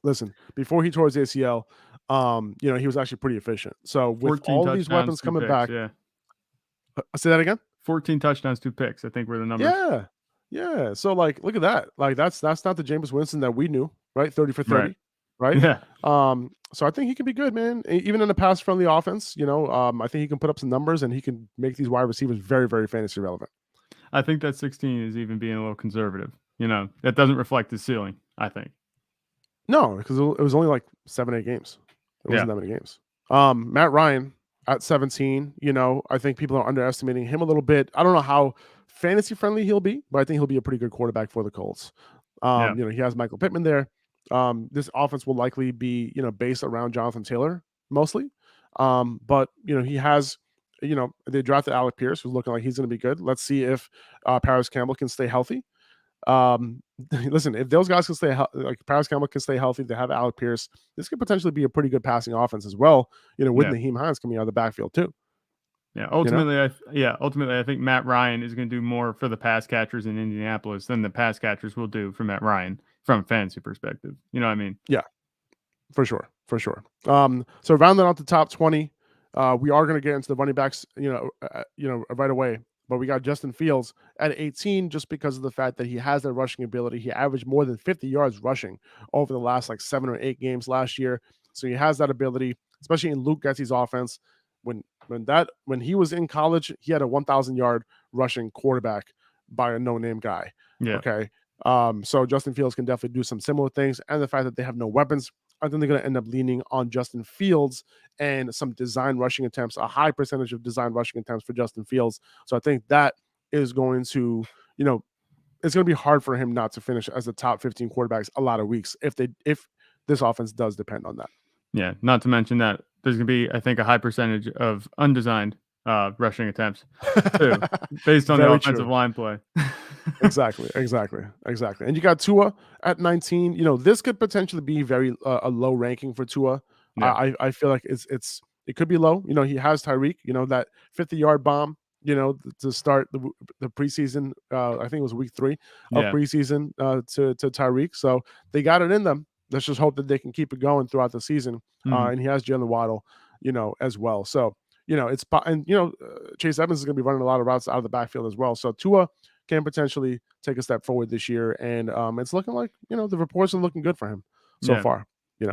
listen, before he tore his ACL, he was actually pretty efficient. So with all these weapons coming back, say that again. 14 touchdowns, 2 picks. I think were the numbers. Yeah. So look at that. Like that's not the Jameis Winston that we knew, right? 30 for 30, right? Yeah. So I think he can be good, man. Even in a pass-friendly offense, I think he can put up some numbers and he can make these wide receivers very, very fantasy relevant. I think that 16 is even being a little conservative. That doesn't reflect his ceiling, I think. No, because it was only like 7-8 games. It Yeah. wasn't that many games. Matt Ryan at 17. I think people are underestimating him a little bit. I don't know how fantasy friendly he'll be, but I think he'll be a pretty good quarterback for the Colts. Yeah. He has Michael Pittman there. This offense will likely be based around Jonathan Taylor mostly. But he has. They drafted Alec Pierce, who's looking like he's going to be good. Let's see if Paris Campbell can stay healthy. Um, Listen, if those guys can stay like Paris Campbell can stay healthy, they have Alec Pierce. This could potentially be a pretty good passing offense as well. With Yeah. Naheem Hines coming out of the backfield too. Yeah. Ultimately, I think Matt Ryan is going to do more for the pass catchers in Indianapolis than the pass catchers will do for Matt Ryan from a fantasy perspective. You know what I mean? Yeah, for sure, for sure. So rounding out the top 20, we are going to get into the running backs, right away. But we got Justin Fields at 18 just because of the fact that he has that rushing ability. He averaged more than 50 yards rushing over the last like 7 or 8 games last year. So he has that ability, especially in Luke Getsy's offense. When he was in college, he had a 1,000-yard rushing quarterback by a no-name guy. Yeah. Okay. So Justin Fields can definitely do some similar things. And the fact that they have no weapons, I think they're going to end up leaning on Justin Fields and some design rushing attempts, a high percentage of design rushing attempts for Justin Fields. So I think that is going to, it's going to be hard for him not to finish as the top 15 quarterbacks a lot of weeks if this offense does depend on that. Yeah. Not to mention that there's going to be, I think, a high percentage of undesigned rushing attempts too, based on the offensive line play. Exactly. And you got Tua at 19. This could potentially be very a low ranking for Tua. Yeah. I feel like it could be low. He has Tyreek. That 50-yard bomb. To start the preseason. I think it was week 3 of preseason to Tyreek. So they got it in them. Let's just hope that they can keep it going throughout the season. And he has Jalen Waddle, as well. So Chase Evans is going to be running a lot of routes out of the backfield as well. So Tua can potentially take a step forward this year, and it's looking like the reports are looking good for him so far.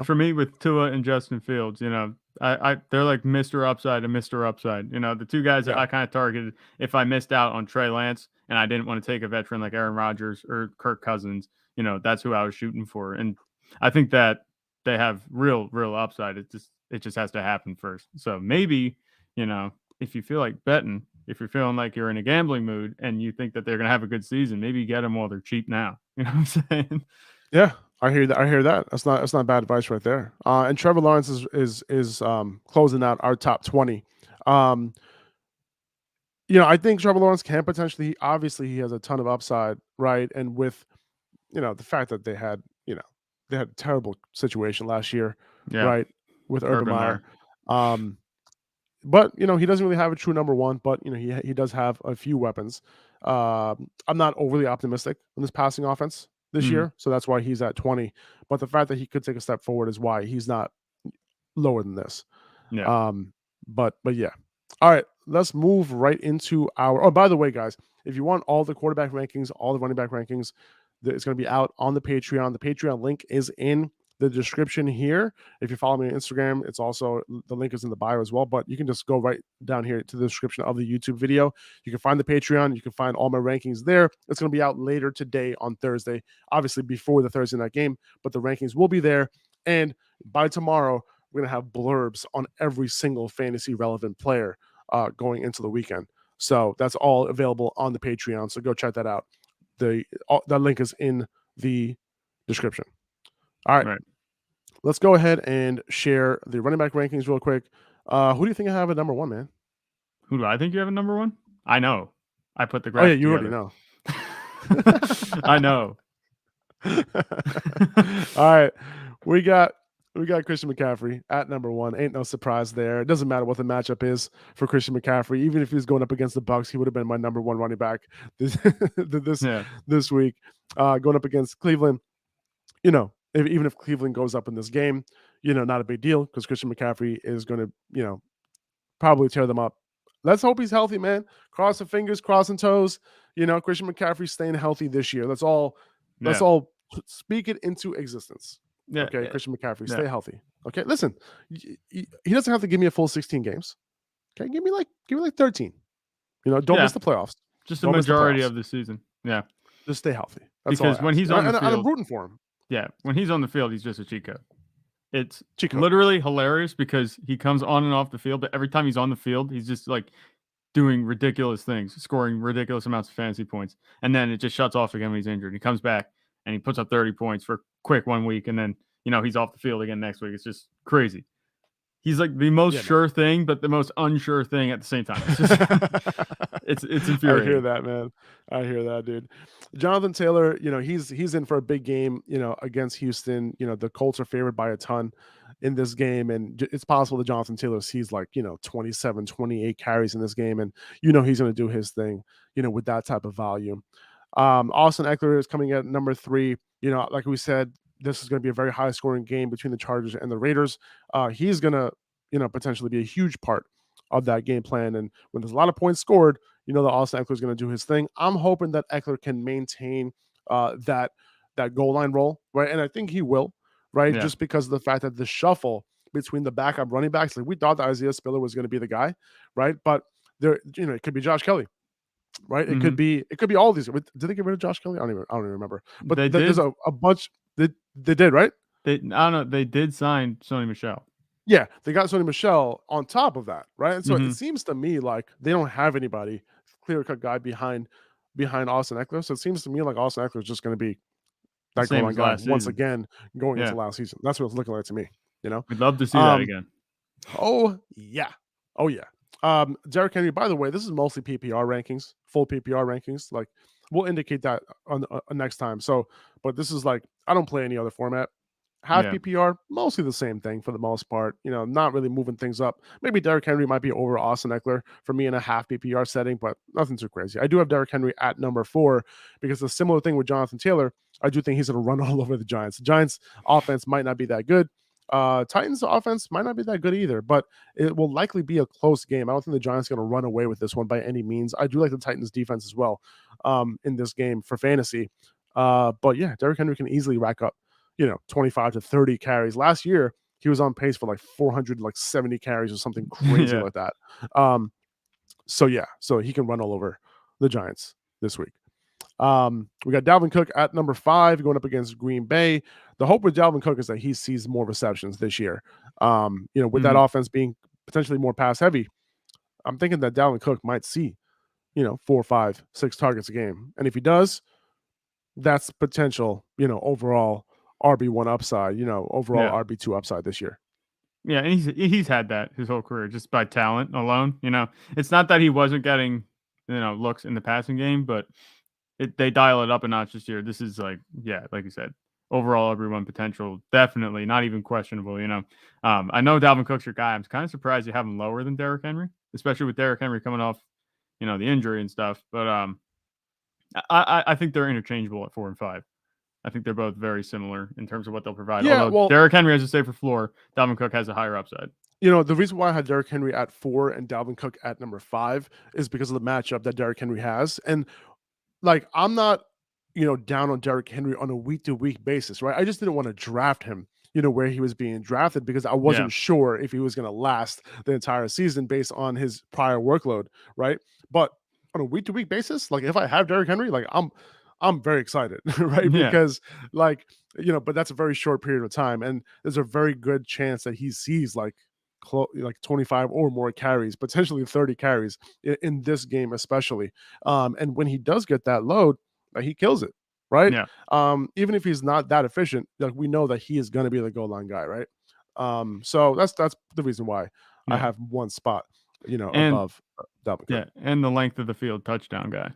For me, with Tua and Justin Fields, they're like Mr. Upside and Mr. Upside. The two guys that I kind of targeted if I missed out on Trey Lance and I didn't want to take a veteran like Aaron Rodgers or Kirk Cousins. That's who I was shooting for, and I think that they have real upside. It just has to happen first. So maybe if you feel like betting, if you're feeling like you're in a gambling mood and you think that they're going to have a good season, maybe get them while they're cheap now. You know what I'm saying? Yeah, I hear that. That's not bad advice right there. And Trevor Lawrence is closing out our top 20. I think Trevor Lawrence can potentially. Obviously, he has a ton of upside, right? And with the fact that they had a terrible situation last year, right, with Urban Meyer. But he doesn't really have a true number one. But he does have a few weapons. I'm not overly optimistic in this passing offense this year, so that's why he's at 20. But the fact that he could take a step forward is why he's not lower than this. Yeah. But yeah. All right, let's move right into our. Oh, by the way, guys, if you want all the quarterback rankings, all the running back rankings, it's going to be out on the Patreon. The Patreon link is in the description here. If you follow me on Instagram, it's also the link is in the bio as well. But you can just go right down here to the description of the YouTube video. You can find the Patreon. You can find all my rankings there. It's going to be out later today on Thursday, obviously before the Thursday night game. But the rankings will be there, and by tomorrow we're going to have blurbs on every single fantasy relevant player going into the weekend. So that's all available on the Patreon. So go check that out. That link is in the description. All right. Let's go ahead and share the running back rankings real quick. Who do you think I have at number 1, man? Who do I think you have at number 1? I know. I put the graph. Oh yeah, you together. Already know. I know. All right, we got Christian McCaffrey at number 1. Ain't no surprise there. It doesn't matter what the matchup is for Christian McCaffrey. Even if he was going up against the Bucs, he would have been my number 1 running back this week. Going up against Cleveland, even if Cleveland goes up in this game, not a big deal because Christian McCaffrey is going to, probably tear them up. Let's hope he's healthy, man. Cross the fingers, crossing toes. Christian McCaffrey staying healthy this year. Let's all speak it into existence. Yeah, okay, Christian McCaffrey, stay healthy. Okay, listen, he doesn't have to give me a full 16 games. Okay, give me like 13. Don't miss the playoffs. Just the majority of the season. Yeah, just stay healthy. That's because when he's on the field, I'm rooting for him. Yeah, when he's on the field, he's just a cheat code. It's Chico. literally hilarious because he comes on and off the field, but every time he's on the field, he's just like doing ridiculous things, scoring ridiculous amounts of fantasy points, and then it just shuts off again when he's injured. He comes back and he puts up 30 points for quick 1 week, and then he's off the field again next week. It's just crazy. He's like the most sure thing, but the most unsure thing at the same time. It's just, it's infuriating. I hear that, man. I hear that, dude. Jonathan Taylor, he's in for a big game, against Houston. The Colts are favored by a ton in this game, and it's possible that Jonathan Taylor sees 27, 28 carries in this game, and he's going to do his thing, with that type of volume. Austin Eckler is coming at number 3. Like we said, this is going to be a very high scoring game between the Chargers and the Raiders. He's going to, potentially be a huge part of that game plan. And when there's a lot of points scored, that Austin Eckler is going to do his thing. I'm hoping that Eckler can maintain that goal line role, right? And I think he will, right? Yeah. Just because of the fact that the shuffle between the backup running backs, we thought that Isaiah Spiller was going to be the guy, right? But there, it could be Josh Kelly, right? It could be all these. Did they get rid of Josh Kelly? I don't even remember. But there's a bunch. They did, right? I don't know. They did sign Sony Michel. Yeah, they got Sony Michel on top of that, right? And so it seems to me like they don't have anybody clear-cut guy behind Austin Eckler. So it seems to me like Austin Eckler is just going to be that goal line guy once again going into last season. That's what it's looking like to me. We'd love to see that again. Oh yeah. Derrick Henry. By the way, this is mostly PPR rankings, full PPR rankings. Like we'll indicate that on next time. So, but this is I don't play any other format. Half PPR, mostly the same thing for the most part. Not really moving things up. Maybe Derrick Henry might be over Austin Eckler for me in a half PPR setting, but nothing too crazy. I do have Derrick Henry at number 4 because the similar thing with Jonathan Taylor, I do think he's going to run all over the Giants. The Giants offense might not be that good. Titans offense might not be that good either, but it will likely be a close game. I don't think the Giants are going to run away with this one by any means. I do like the Titans defense as well in this game for fantasy. But yeah, Derrick Henry can easily rack up 25 to 30 carries. Last year, he was on pace for 470 carries or something crazy like that. So he can run all over the Giants this week. We got Dalvin Cook at number 5 going up against Green Bay. The hope with Dalvin Cook is that he sees more receptions this year. With that offense being potentially more pass heavy, I'm thinking that Dalvin Cook might see, 4, 5, 6 targets a game. And if he does, that's potential, overall RB1 upside, overall RB2 upside this year. Yeah, and he's had that his whole career just by talent alone. It's not that he wasn't getting, looks in the passing game, but they dial it up a notch this year. This is like you said, overall RB1 potential, definitely not even questionable. I know Dalvin Cook's your guy. I'm kind of surprised you have him lower than Derrick Henry, especially with Derrick Henry coming off, the injury and stuff. But I think they're interchangeable at 4 and 5. I think they're both very similar in terms of what they'll provide. Yeah, although Derrick Henry has a safer floor, Dalvin Cook has a higher upside. The reason why I had Derrick Henry at 4 and Dalvin Cook at number 5 is because of the matchup that Derrick Henry has. And I'm not, down on Derrick Henry on a week-to-week basis, right? I just didn't want to draft him, where he was being drafted because I wasn't sure if he was going to last the entire season based on his prior workload, right? But on a week-to-week basis, if I have Derrick Henry, I'm very excited, right? Yeah. Because but that's a very short period of time. And there's a very good chance that he sees 25 or more carries, potentially 30 carries in this game, especially. And when he does get that load, he kills it, right? Yeah. Even if he's not that efficient, we know that he is going to be the goal line guy, right? So that's the reason why I have one spot, above Dalvin Cook. Yeah, and the length of the field touchdown guy.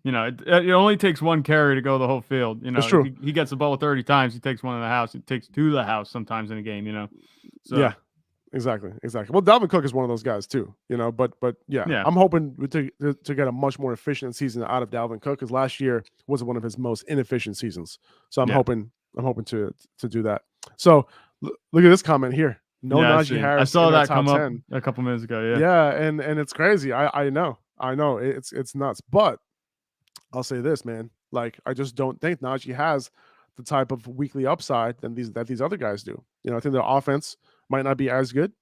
It only takes one carry to go the whole field. That's true. He gets the ball 30 times. He takes one in the house. He takes 2 to the house sometimes in a game. So yeah, exactly. Well, Dalvin Cook is one of those guys too. But yeah, I'm hoping to get a much more efficient season out of Dalvin Cook because last year was one of his most inefficient seasons. So I'm hoping to do that. So look at this comment here. No Najee Harris. I saw that come 10. up a couple minutes ago. Yeah, and it's crazy. I know it's nuts, but I'll say this, man. I just don't think Najee has the type of weekly upside that these other guys do. I think their offense might not be as good.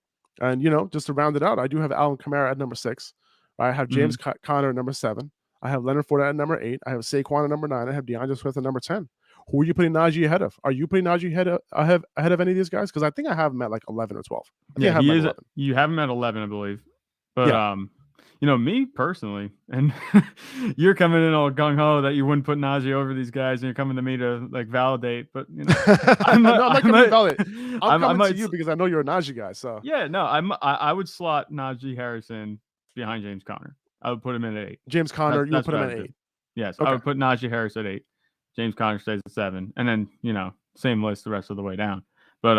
And just to round it out, I do have Alvin Kamara at number 6. I have James Conner at number 7. I have Leonard Fournette at number 8. I have Saquon at number 9. I have DeAndre Swift at number 10. Who are you putting Najee ahead of? Are you putting Najee ahead of any of these guys? Because I think I have him at like 11 or 12. I think Yeah, I have him he at is. 11. You have him at 11, I believe. But Yeah. me personally, and you're coming in all gung ho that you wouldn't put Najee over these guys, and you're coming to me to like validate. But No, I'm not coming to validate. I'm I coming to might. you because I know you're a Najee guy. So Yeah, no, I would slot Najee Harrison behind James Conner. I would put him in at 8. James Conner, you would That's put what him I at would do. 8. Yes, I Okay. would put Najee Harris at 8. James Conner stays at 7, and then same list the rest of the way down. But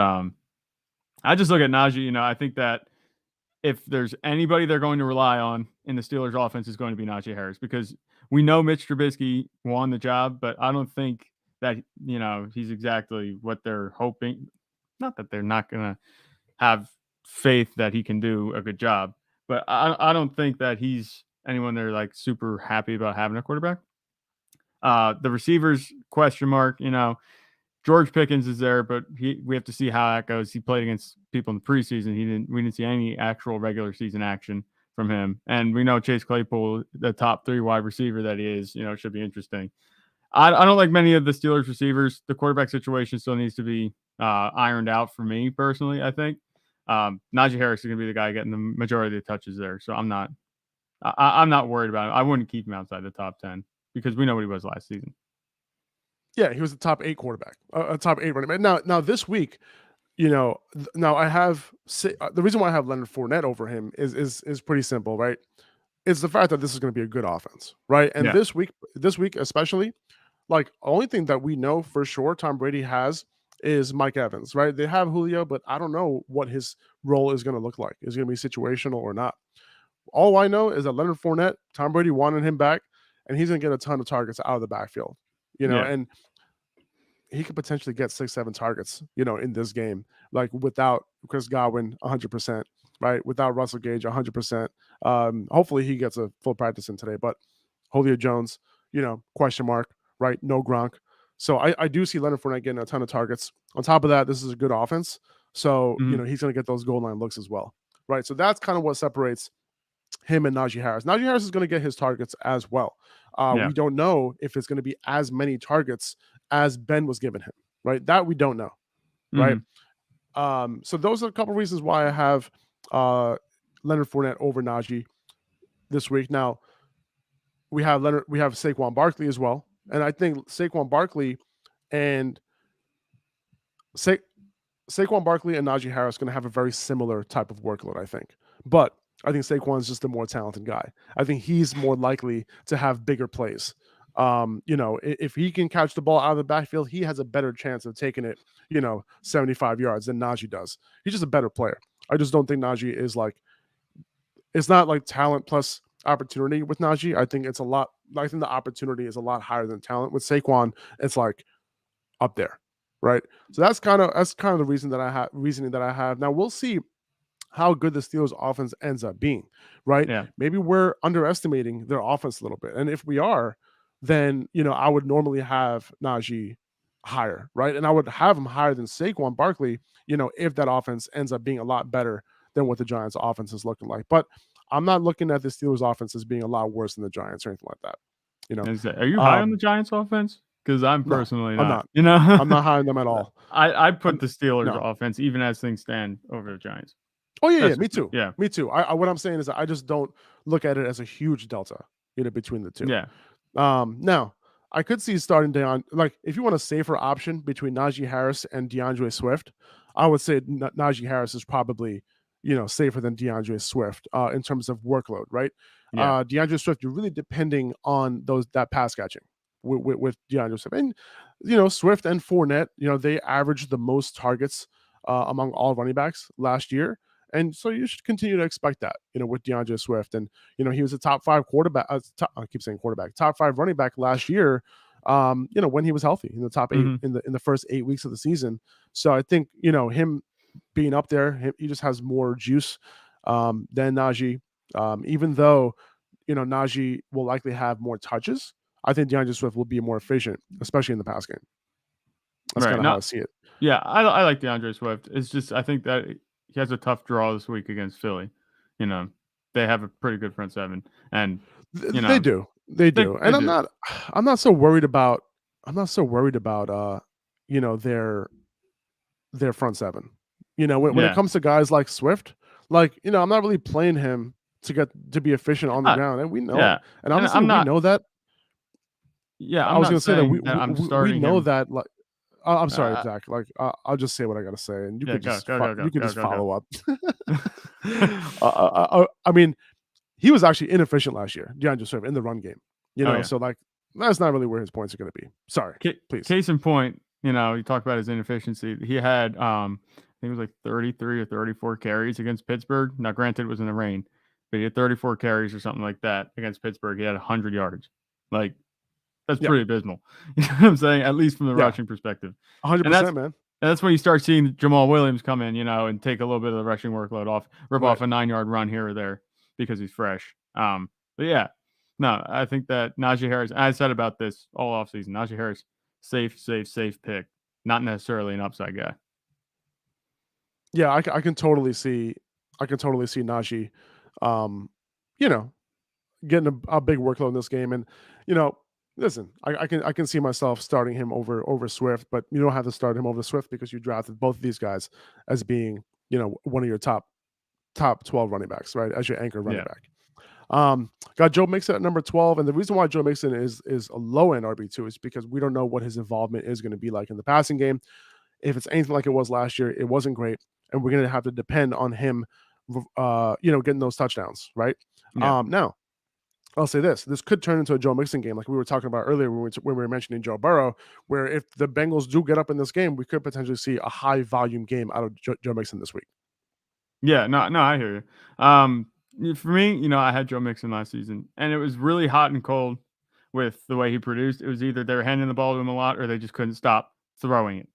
I just look at Najee. I think that if there's anybody they're going to rely on in the Steelers' offense, is going to be Najee Harris, because we know Mitch Trubisky won the job, but I don't think that he's exactly what they're hoping. Not that they're not gonna have faith that he can do a good job, but I don't think that he's anyone they're like super happy about having a quarterback. The receivers, question mark. George Pickens is there, but we have to see how that goes. He played against people in the preseason. We didn't see any actual regular season action from him. And we know Chase Claypool, the top 3 wide receiver that he is, should be interesting. I don't like many of the Steelers receivers. The quarterback situation still needs to be ironed out for me personally, I think. Najee Harris is going to be the guy getting the majority of the touches there. So I'm not worried about him. I wouldn't keep him outside the top 10 because we know what he was last season. Yeah, he was the top 8 quarterback, a top 8 running back. Now this week, now I have the reason why I have Leonard Fournette over him is pretty simple, right? It's the fact that this is going to be a good offense, right? And this week especially, like, only thing that we know for sure Tom Brady has is Mike Evans, right? They have Julio, but I don't know what his role is going to look like. Is it going to be situational or not? All I know is that Leonard Fournette, Tom Brady wanted him back, and he's going to get a ton of targets out of the backfield, and he could potentially get 6-7 targets, in this game, like without Chris Godwin 100%, right? Without Russell Gage 100%. Hopefully he gets a full practice in today, but Julio Jones, question mark, right? No Gronk. So I do see Leonard Fournette getting a ton of targets. On top of that, this is a good offense. So, he's going to get those goal line looks as well, right? So that's kind of what separates him and Najee Harris. Najee Harris is going to get his targets as well. We don't know if it's going to be as many targets as Ben was giving him, right? That we don't know, right? So those are a couple of reasons why I have Leonard Fournette over Najee this week. Now we have Saquon Barkley as well, and I think Saquon Barkley and Najee Harris going to have a very similar type of workload, I think, but I think Saquon's just a more talented guy. I think he's more likely to have bigger plays. If he can catch the ball out of the backfield, he has a better chance of taking it, 75 yards than Najee does. He's just a better player. I just don't think Najee is it's not like talent plus opportunity with Najee. I think the opportunity is a lot higher than talent. With Saquon, it's like up there, right? So that's kind of the reasoning that I have. Now we'll see how good the Steelers offense ends up being, right? Yeah. Maybe we're underestimating their offense a little bit. And if we are, then, I would normally have Najee higher, right? And I would have him higher than Saquon Barkley, if that offense ends up being a lot better than what the Giants offense is looking like. But I'm not looking at the Steelers offense as being a lot worse than the Giants or anything like that. Are you high on the Giants offense? Because I'm personally not. I'm not high on them at all. I put the Steelers offense, even as things stand, over the Giants. Oh yeah, me too. Yeah, me too. What I'm saying is that I just don't look at it as a huge delta, between the two. Yeah. Now I could see starting if you want a safer option between Najee Harris and DeAndre Swift, I would say Najee Harris is probably, safer than DeAndre Swift in terms of workload, right? Yeah. DeAndre Swift, you're really depending on that pass catching with DeAndre Swift, and Swift and Fournette, they averaged the most targets among all running backs last year. And so you should continue to expect that, with DeAndre Swift. And, he was a top 5 quarterback. I keep saying quarterback, top 5 running back last year, when he was healthy in the top 8 in the first 8 weeks of the season. So I think, him being up there, he just has more juice than Najee. Even though, Najee will likely have more touches, I think DeAndre Swift will be more efficient, especially in the pass game. That's kind of how I see it. Yeah, I like DeAndre Swift. It's just I think that he has a tough draw this week against Philly. They have a pretty good front seven, and they do. And I'm not so worried about worried about their front seven. When it Yeah. comes to guys like Swift, I'm not really playing him to be efficient on the Uh, ground, and we know yeah. it. And And honestly, I'm we not. know that. Yeah, I I'm was not gonna say that saying that I'm we starting know him. that. I'm sorry, Uh, Zach. I'll just say what I gotta say, and yeah. Go. Go. Go. you Go. can Go. just Go. Go. follow up. I mean, he was actually inefficient last year, DeAndre Swift, in the run game. Oh yeah. So that's not really where his points are going to be. Sorry, please. Case in point, you talk about his inefficiency. He had, I think it was like 33 or 34 carries against Pittsburgh. Now, granted, it was in the rain, but he had 34 carries or something like that against Pittsburgh. He had 100 yards. Like, that's Yeah, pretty abysmal. You know what I'm saying? At least from the yeah, rushing perspective. And 100%, man. that's when you start seeing Jamal Williams come in, and take a little bit of the rushing workload off, rip Right. off a 9-yard run here or there because he's fresh. But yeah, no, I think that Najee Harris, I said about this all offseason, Najee Harris, safe pick, not necessarily an upside guy. Yeah, I can totally see Najee, um, you know, getting a big workload in this game, and listen, I can see myself starting him over Swift, but you don't have to start him over Swift because you drafted both of these guys as being one of your top 12 running backs, right? As your anchor running Yeah. back. Got Joe Mixon at number 12, and the reason why Joe Mixon is a low end RB2 is because we don't know what his involvement is going to be like in the passing game. If it's anything like it was last year, it wasn't great, and we're going to have to depend on him, getting those touchdowns, right? Yeah. Now I'll say this could turn into a Joe Mixon game, like we were talking about earlier when we were mentioning Joe Burrow, where if the Bengals do get up in this game, we could potentially see a high volume game out of Joe Mixon this week. Yeah, no, I hear you. For me, I had Joe Mixon last season, and it was really hot and cold with the way he produced. It was either they were handing the ball to him a lot, or they just couldn't stop throwing it.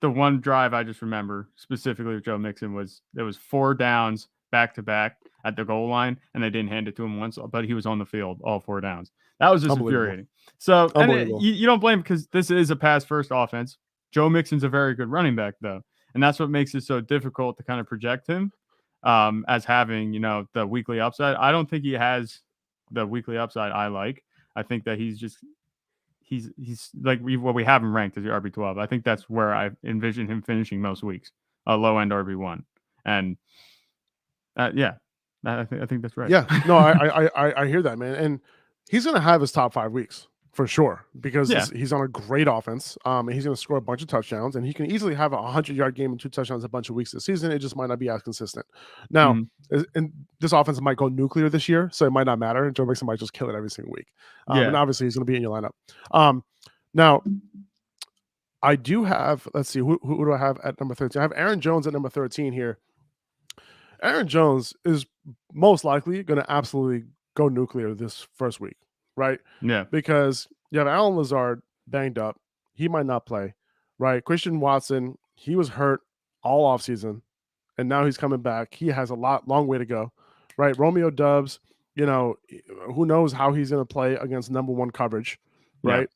The one drive I just remember specifically with Joe Mixon was there was 4 downs back to back at the goal line, and they didn't hand it to him once, but he was on the field all 4 downs. That was just Unbelievable. infuriating. So, and Unbelievable. you don't blame because this is a pass first offense. Joe Mixon's a very good running back, though. And that's what makes it so difficult to kind of project him as having, the weekly upside. I don't think he has the weekly upside I like. I think that he's like what we have him ranked as your RB12. I think that's where I envision him finishing most weeks, a low end RB1. And yeah, I think that's right. Yeah, no, I hear that, man, and he's gonna have his top 5 weeks for sure because Yeah. he's on a great offense. And he's gonna score a bunch of touchdowns, and he can easily have a 100-yard game and 2 touchdowns a bunch of weeks this season. It just might not be as consistent. Now, and this offense might go nuclear this year, so it might not matter. Joe Mixon might just kill it every single week. And obviously he's gonna be in your lineup. Now, I do have. Let's see, who do I have at number 13? I have Aaron Jones at number 13 here. Aaron Jones is most likely going to absolutely go nuclear this first week, right? Yeah. Because you have Alan Lazard banged up. He might not play, right? Christian Watson, he was hurt all offseason, and now he's coming back. He has a long way to go, right? Romeo Doubs, who knows how he's going to play against number 1 coverage, right?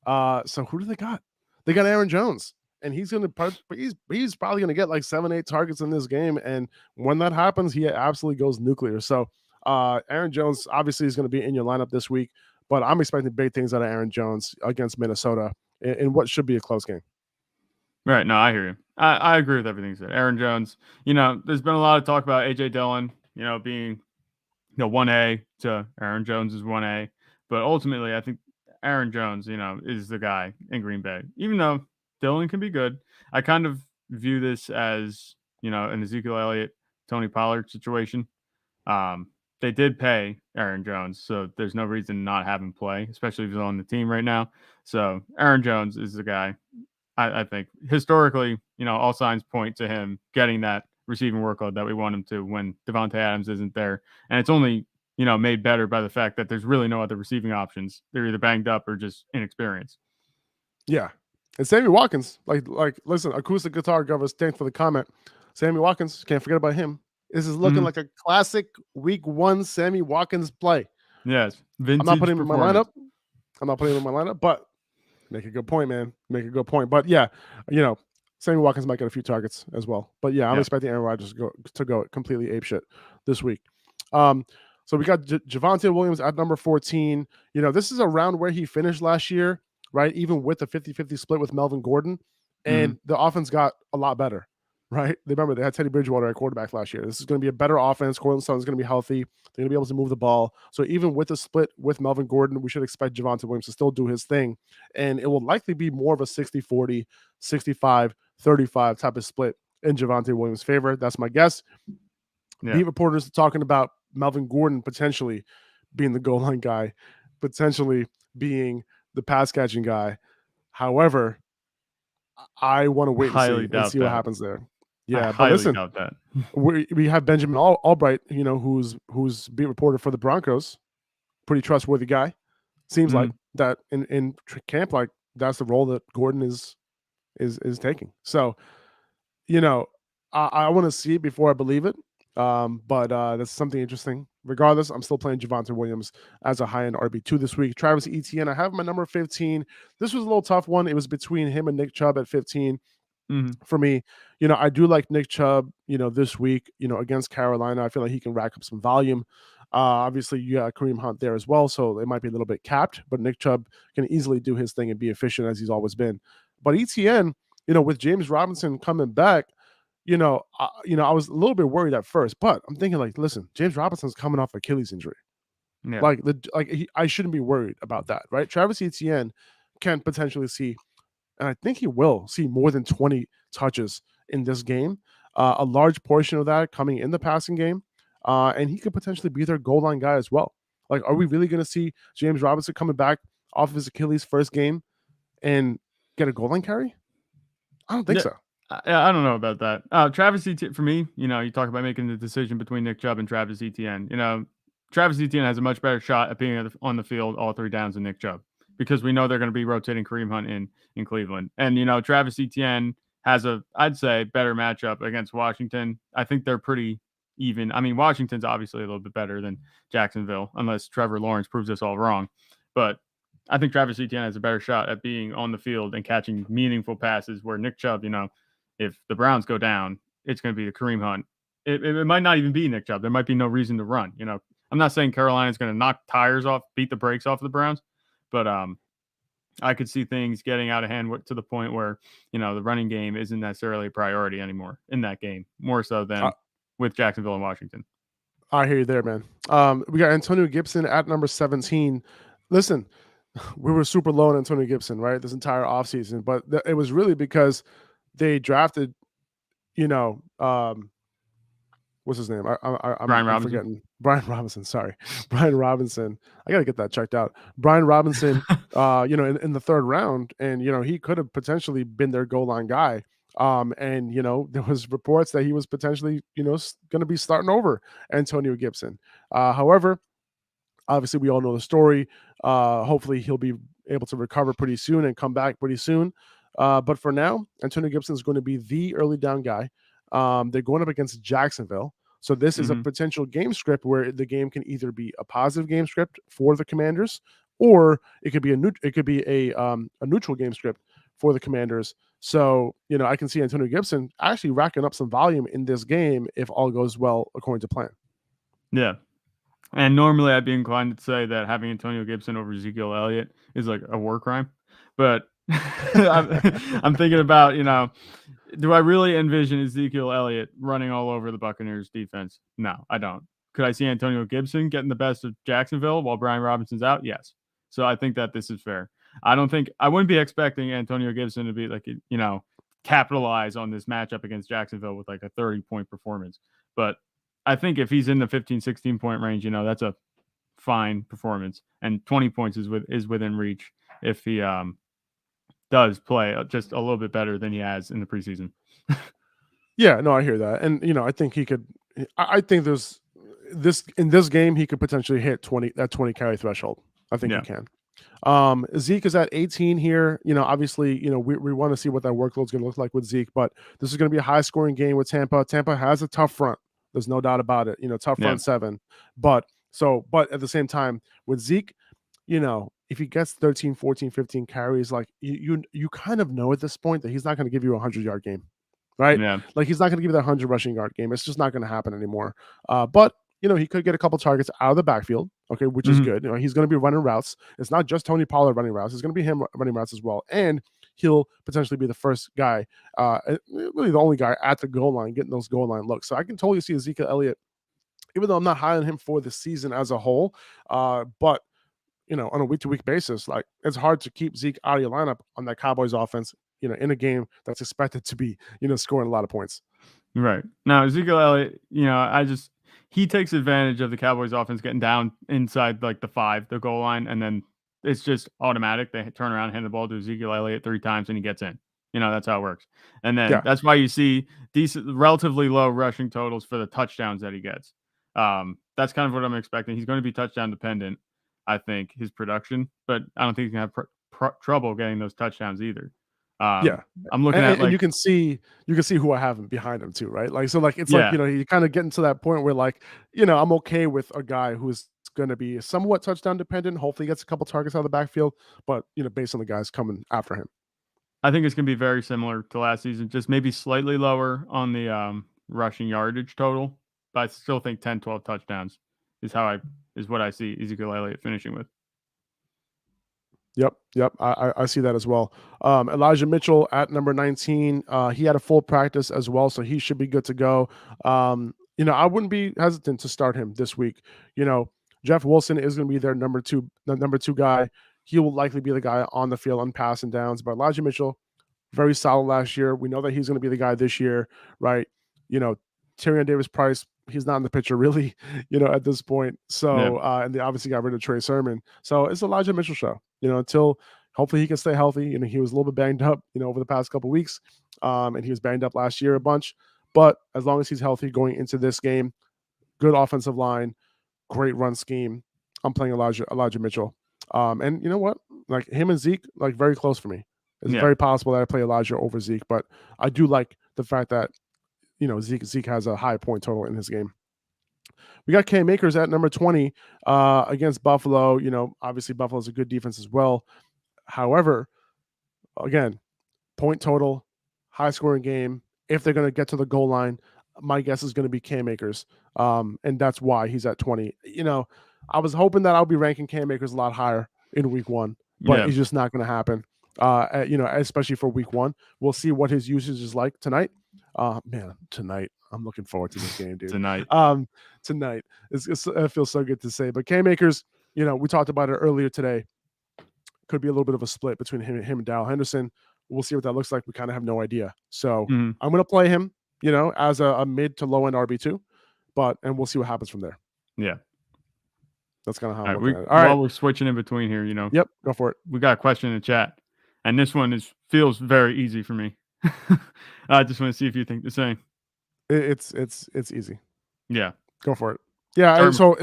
So who do they got? They got Aaron Jones. And he's probably going to get like 7-8 targets in this game. And when that happens, he absolutely goes nuclear. So Aaron Jones obviously is going to be in your lineup this week, but I'm expecting big things out of Aaron Jones against Minnesota in what should be a close game. Right. No, I hear you. I agree with everything you said. Aaron Jones, there's been a lot of talk about AJ Dillon, being 1A to Aaron Jones is 1A. But ultimately, I think Aaron Jones, is the guy in Green Bay. Even though Dillon can be good, I kind of view this as, an Ezekiel Elliott, Tony Pollard situation. They did pay Aaron Jones, so there's no reason to not have him play, especially if he's on the team right now. So Aaron Jones is the guy. I think historically, all signs point to him getting that receiving workload that we want him to when Devontae Adams isn't there. And it's only, made better by the fact that there's really no other receiving options. They're either banged up or just inexperienced. Yeah. And Sammy Watkins, listen, acoustic guitar govers, thanks for the comment. Sammy Watkins, can't forget about him. This is looking like a classic week 1 Sammy Watkins play. Yes. I'm not putting him in my lineup, but make a good point, man. Make a good point. But yeah, Sammy Watkins might get a few targets as well. But yeah, I'm expecting Aaron Rodgers to go completely apeshit this week. So we got Javonte Williams at number 14. This is around where he finished last year. right? Even with the 50-50 split with Melvin Gordon, Mhm. and the offense got a lot better, right? Remember, they had Teddy Bridgewater at quarterback last year. This is going to be a better offense. Courtland Sutton's going to be healthy. They're going to be able to move the ball. So even with the split with Melvin Gordon, we should expect Javonte Williams to still do his thing. And it will likely be more of a 60-40, 65-35 type of split in Javonte Williams' favor. That's my guess. Yeah. Beat reporters are talking about Melvin Gordon potentially being the goal line guy, potentially being the pass catching guy. However, I want to wait Highly and doubt see what that. happens there. I Yeah, but highly listen, doubt that. we have Benjamin Albright, who's beat reporter for the Broncos, pretty trustworthy guy. Seems like Mhm. that in camp, like that's the role that Gordon is taking. So I want to see it before I believe it. But that's something interesting. Regardless, I'm still playing Javonte Williams as a high-end RB2 this week. Travis Etienne, I have my number 15. This was a little tough one. It was between him and Nick Chubb at 15 Mhm. for me. I do like Nick Chubb, this week, against Carolina. I feel like he can rack up some volume. Obviously, you got Kareem Hunt there as well, so it might be a little bit capped, but Nick Chubb can easily do his thing and be efficient as he's always been. But ETN, with James Robinson coming back, I was a little bit worried at first, but I'm thinking like, listen, James Robinson's coming off Achilles injury. Yeah. I shouldn't be worried about that, right? Travis Etienne can potentially see, and I think he will see more than 20 touches in this game. A large portion of that coming in the passing game, and he could potentially be their goal line guy as well. Like, are we really going to see James Robinson coming back off of his Achilles first game and get a goal line carry? I don't think Yeah. so. I don't know about that. Travis Etienne, for me, you talk about making the decision between Nick Chubb and Travis Etienne. Travis Etienne has a much better shot at being on the field all 3 downs than Nick Chubb because we know they're going to be rotating Kareem Hunt in Cleveland. And, Travis Etienne has I'd say, better matchup against Washington. I think they're pretty even. I mean, Washington's obviously a little bit better than Jacksonville, unless Trevor Lawrence proves us all wrong. But I think Travis Etienne has a better shot at being on the field and catching meaningful passes where Nick Chubb, if the Browns go down, it's going to be the Kareem Hunt. It might not even be Nick Chubb. There might be no reason to run. I'm not saying Carolina's going to knock tires off, beat the brakes off of the Browns, but I could see things getting out of hand to the point where the running game isn't necessarily a priority anymore in that game, more so I, than with Jacksonville and Washington. I hear you there, man. We got Antonio Gibson at number 17. Listen, we were super low on Antonio Gibson, right? This entire offseason, but it was really because they drafted, what's his name? Brian I'm Robinson. forgetting. Brian Robinson. Sorry, Brian Robinson. I gotta get that checked out. Brian Robinson. In the third round, and he could have potentially been their goal line guy. And there was reports that he was potentially going to be starting over Antonio Gibson. However, obviously we all know the story. Hopefully he'll be able to recover pretty soon and come back pretty soon. But for now, Antonio Gibson is going to be the early down guy. They're going up against Jacksonville. So this is a potential game script where the game can either be a positive game script for the Commanders, or it could be a neutral game script for the Commanders. So I can see Antonio Gibson actually racking up some volume in this game if all goes well according to plan. Yeah. And normally I'd be inclined to say that having Antonio Gibson over Ezekiel Elliott is like a war crime. But I'm thinking about, do I really envision Ezekiel Elliott running all over the Buccaneers defense? No, I don't. Could I see Antonio Gibson getting the best of Jacksonville while Brian Robinson's out? Yes. So I think that this is fair. I wouldn't be expecting Antonio Gibson to be like, capitalize on this matchup against Jacksonville with like a 30-point performance. But I think if he's in the 15, 16 point range, that's a fine performance, and 20 points is within reach if he does play just a little bit better than he has in the preseason. Yeah, no, I hear that, and I think he could. I think there's in this game he could potentially hit 20 carry threshold. I think he can. Zeke is at 18 here. Obviously, we want to see what that workload is going to look like with Zeke, but this is going to be a high scoring game with Tampa. Tampa has a tough front. There's no doubt about it. Tough front seven. But at the same time with Zeke, if he gets 13, 14, 15 carries, like you kind of know at this point that he's not going to give you a 100-yard game, right? Yeah. Like he's not going to give you that 100 rushing yard game. It's just not going to happen anymore. But he could get a couple targets out of the backfield. okay, which is good. He's going to be running routes. It's not just Tony Pollard running routes. It's going to be him running routes as well. And he'll potentially be the first guy, really the only guy at the goal line getting those goal line looks. So I can totally see Ezekiel Elliott, even though I'm not high on him for the season as a whole, but on a week-to-week basis, like it's hard to keep Zeke out of your lineup on that Cowboys offense, in a game that's expected to be, scoring a lot of points. Right. Now, Ezekiel Elliott, he takes advantage of the Cowboys offense getting down inside like the goal line, and then it's just automatic. They turn around, hand the ball to Ezekiel Elliott 3 times, and he gets in. That's how it works. And then that's why you see decent, relatively low rushing totals for the touchdowns that he gets. That's kind of what I'm expecting. He's going to be touchdown dependent, I think, his production, but I don't think he's going to have trouble getting those touchdowns either. I'm looking at, and you can see who I have behind him too, right? Like, so like, it's like, you kind of getting to that point where like, I'm okay with a guy who's going to be somewhat touchdown dependent. Hopefully he gets a couple targets out of the backfield, but based on the guys coming after him. I think it's going to be very similar to last season, just maybe slightly lower on the rushing yardage total, but I still think 10, 12 touchdowns is what I see Ezekiel Elliott finishing with. Yep. I see that as well. Elijah Mitchell at number 19. He had a full practice as well, so he should be good to go. I wouldn't be hesitant to start him this week. Jeff Wilson is going to be their number two guy. He will likely be the guy on the field on passing downs. But Elijah Mitchell, very solid last year. We know that he's going to be the guy this year, right? Tyrion Davis-Price, he's not in the picture really, at this point. So, and they obviously got rid of Trey Sermon. So it's Elijah Mitchell show, until hopefully he can stay healthy. He was a little bit banged up, over the past couple of weeks. And he was banged up last year a bunch. But as long as he's healthy going into this game, good offensive line, great run scheme. I'm playing Elijah Mitchell. And you know what? Like him and Zeke, like very close for me. It's very possible that I play Elijah over Zeke, but I do like the fact that Zeke has a high point total in his game. We got Cam Akers at number 20 against Buffalo. Obviously Buffalo's a good defense as well. However, again, point total, high scoring game. If they're going to get to the goal line, my guess is going to be Cam Akers. And that's why he's at 20. I was hoping that I'll be ranking Cam Akers a lot higher in week 1, but it's just not going to happen. Especially for week 1. We'll see what his usage is like tonight. Tonight. I'm looking forward to this game, dude. Tonight. It feels so good to say. But Cam Akers, we talked about it earlier today. Could be a little bit of a split between him and Darrell Henderson. We'll see what that looks like. We kind of have no idea. So I'm going to play him, as a mid to low end RB2, and we'll see what happens from there. Yeah. That's kind of how I'm looking at it. All right. While we're switching in between here, Yep, go for it. We got a question in the chat, and this one feels very easy for me. I just want to see if you think the same. It's easy. Yeah. Go for it. Yeah. So,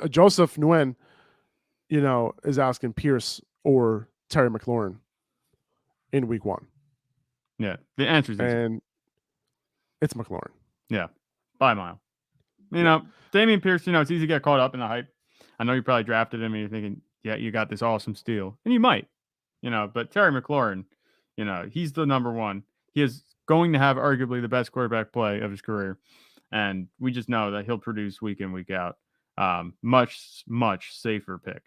Joseph Nguyen, is asking Pierce or Terry McLaurin in week 1. Yeah. The answer is easy. And it's McLaurin. Yeah. By a mile. Dameon Pierce, it's easy to get caught up in the hype. I know you probably drafted him and you're thinking, yeah, you got this awesome steal. And you might, but Terry McLaurin, he's the number 1. He is going to have arguably the best quarterback play of his career. And we just know that he'll produce week in, week out. Much, much safer pick,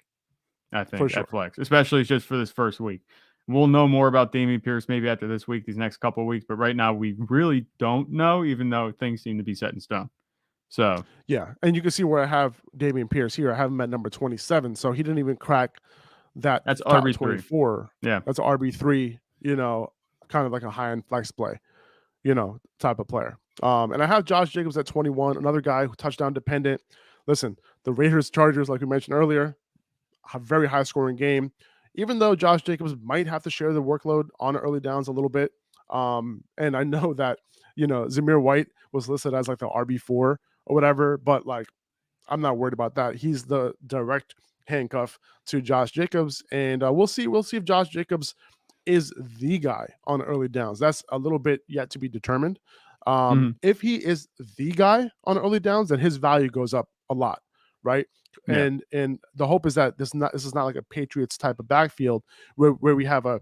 I think, at flex, especially just for this first week. We'll know more about Dameon Pierce maybe after this week, these next couple of weeks. But right now, we really don't know, even though things seem to be set in stone. So, yeah. And you can see where I have Dameon Pierce here. I have him at number 27. So he didn't even crack that's RB 24. Yeah. That's RB3, kind of like a high-end flex play, type of player. And I have Josh Jacobs at 21, another guy who touchdown dependent. Listen, the Raiders Chargers, like we mentioned earlier, have very high scoring game. Even though Josh Jacobs might have to share the workload on early downs a little bit. And I know that, Zamir White was listed as like the RB4 or whatever, but like, I'm not worried about that. He's the direct handcuff to Josh Jacobs. And we'll see if Josh Jacobs is the guy on early downs. That's a little bit yet to be determined. If he is the guy on early downs, then his value goes up a lot, right? Yeah. And the hope is that this is not like a Patriots type of backfield where we have a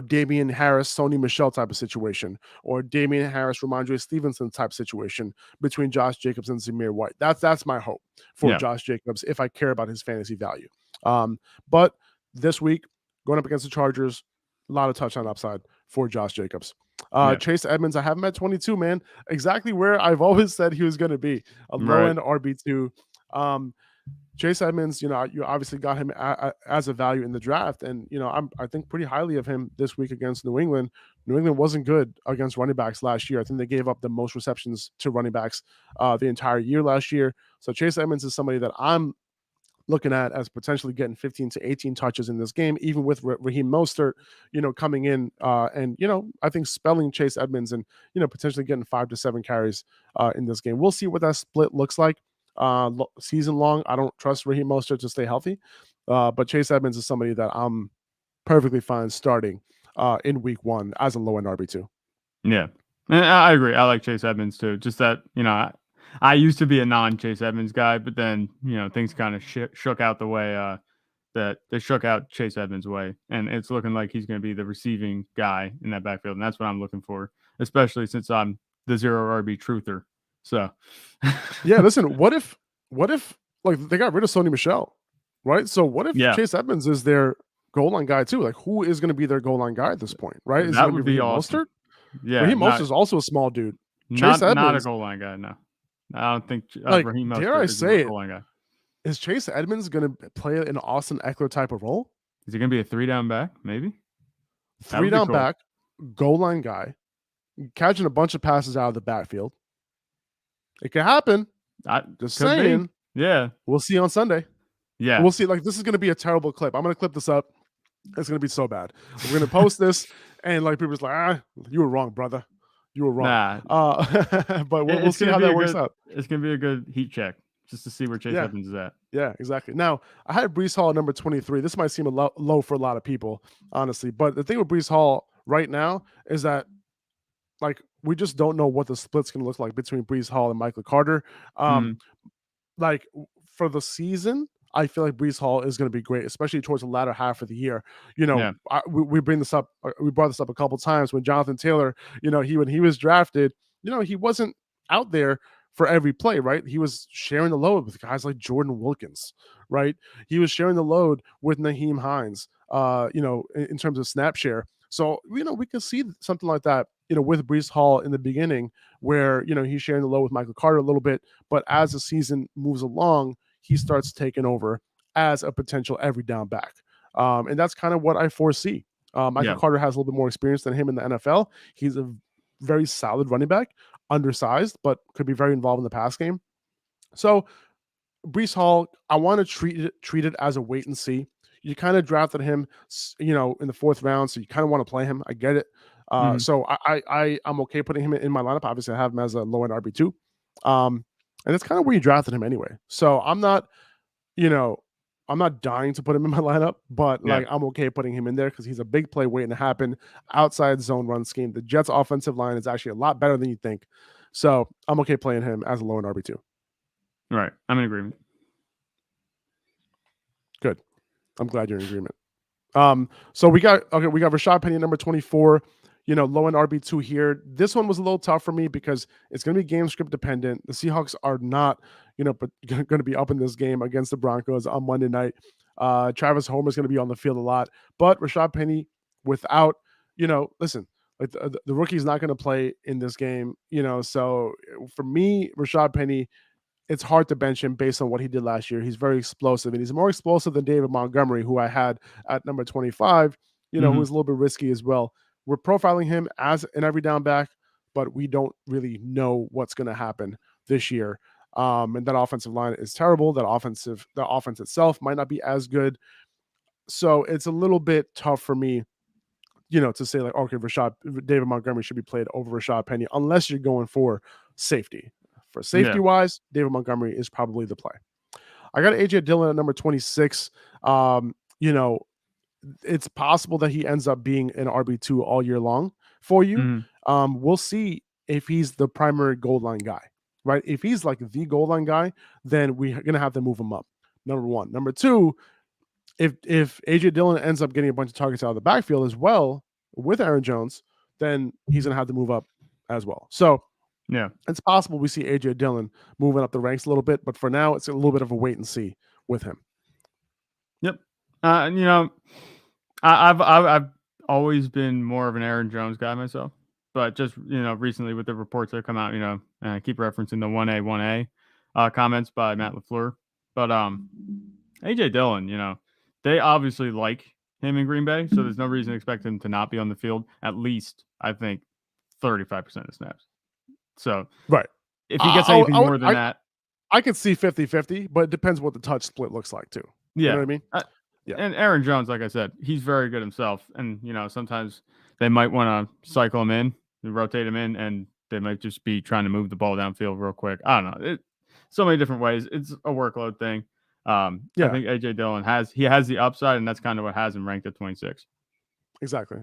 Damian Harris, Sony Michel type of situation, or Damian Harris, Ramondre Stevenson type situation between Josh Jacobs and Zamir White. That's my hope for Josh Jacobs if I care about his fantasy value. But this week, going up against the Chargers, a lot of touchdown upside for Josh Jacobs. Chase Edmonds, I have him at 22, man. Exactly where I've always said he was going to be, a low-end RB2. Chase Edmonds, you obviously got him as a value in the draft, and I think pretty highly of him this week against New England. New England wasn't good against running backs last year. I think they gave up the most receptions to running backs the entire year last year. So Chase Edmonds is somebody that I'm looking at as potentially getting 15 to 18 touches in this game, even with Raheem Mostert, coming in and, I think spelling Chase Edmonds and, potentially getting 5 to 7 carries in this game. We'll see what that split looks like season long. I don't trust Raheem Mostert to stay healthy, but Chase Edmonds is somebody that I'm perfectly fine starting in week 1 as a low-end RB2. Yeah, and I agree. I like Chase Edmonds too. Just that, I used to be a non-Chase Edmonds guy, but then, things kind of shook out the way that they shook out Chase Edmonds' way. And it's looking like he's going to be the receiving guy in that backfield. And that's what I'm looking for, especially since I'm the 0 RB truther. So, yeah, listen, what if like they got rid of Sony Michel, right? So what if Chase Edmonds is their goal line guy too? Like, who is going to be their goal line guy at this point, right? Is that would be awesome. Mostert? Yeah, Raheem Mostert is also a small dude. Chase Edmonds, not a goal line guy. No, I don't think Raheem Mostert dare I say a goal line guy. Is Chase Edmonds going to play an Austin Eckler type of role? Is he going to be a 3-down back? Maybe 3-down back, goal line guy, catching a bunch of passes out of the backfield. It could happen. Just saying. Yeah, we'll see on Sunday. Yeah, we'll see. Like, this is going to be a terrible clip. I'm going to clip this up. It's going to be so bad. We're going to post this, and like people's like, you were wrong, brother. You were wrong. But we'll see how that works out. It's going to be a good heat check just to see where Chase Edmonds is at. Yeah, exactly. Now, I had Breece Hall at number 23. This might seem low for a lot of people, honestly. But the thing with Breece Hall right now is that, like, we just don't know what the split's going to look like between Breece Hall and Michael Carter. Like, for the season, I feel like Breece Hall is going to be great, especially towards the latter half of the year. We bring this up. We brought this up a couple times when Jonathan Taylor, when he was drafted, he wasn't out there for every play, right? He was sharing the load with guys like Jordan Wilkins, right? He was sharing the load with Naheem Hines, in terms of snap share. So, we could see something like that, with Breece Hall in the beginning where, he's sharing the load with Michael Carter a little bit. But as the season moves along, he starts taking over as a potential every down back. And that's kind of what I foresee. Michael Carter has a little bit more experience than him in the NFL. He's a very solid running back, undersized, but could be very involved in the pass game. So Breece Hall, I want to treat it as a wait and see. You kind of drafted him, in the 4th round, so you kind of want to play him. I get it. So I'm okay putting him in my lineup. Obviously, I have him as a low-end RB2. And that's kind of where you drafted him anyway. So I'm not dying to put him in my lineup, but I'm okay putting him in there because he's a big play waiting to happen. Outside zone run scheme. The Jets' offensive line is actually a lot better than you think. So I'm okay playing him as a low-end RB2. Right. I'm in agreement. Good. I'm glad you're in agreement. So we got Rashad Penny number 24. Low-end RB2 here. This one was a little tough for me because it's going to be game script dependent. The Seahawks are not, but going to be up in this game against the Broncos on Monday night. Travis Homer is going to be on the field a lot, but Rashad Penny without, listen, like the rookie's not going to play in this game, so for me, Rashad Penny, it's hard to bench him based on what he did last year. He's very explosive, and he's more explosive than David Montgomery, who I had at number 25, who's a little bit risky as well. We're profiling him as an every down back, but we don't really know what's going to happen this year. And that offensive line is terrible. The offense itself might not be as good. So it's a little bit tough for me, to say like, okay, David Montgomery should be played over Rashad Penny, unless you're going for safety. For safety-wise, David Montgomery is probably the play. I got A.J. Dillon at number 26. It's possible that he ends up being an RB2 all year long for you. We'll see if he's the primary goal line guy, right? If he's like the goal line guy, then we're going to have to move him up. Number 1. Number 2, if A.J. Dillon ends up getting a bunch of targets out of the backfield as well, with Aaron Jones, then he's going to have to move up as well. So yeah, it's possible we see AJ Dillon moving up the ranks a little bit, but for now, it's a little bit of a wait and see with him. yep. You know, I've always been more of an Aaron Jones guy myself, but just recently with the reports that have come out, and I keep referencing the 1A comments by Matt LaFleur, but AJ Dillon, they obviously like him in Green Bay, so there's no reason to expect him to not be on the field at least, I think, 35% of snaps. So right, if he gets anything more than that, I could see 50-50, but it depends what the touch split looks like too. Yeah. You know what I mean? Yeah. And Aaron Jones, like I said, he's very good himself. And, sometimes they might want to cycle him in, rotate him in, and they might just be trying to move the ball downfield real quick. I don't know. So many different ways. It's a workload thing. I think AJ Dillon has the upside, and that's kind of what has him ranked at 26. Exactly.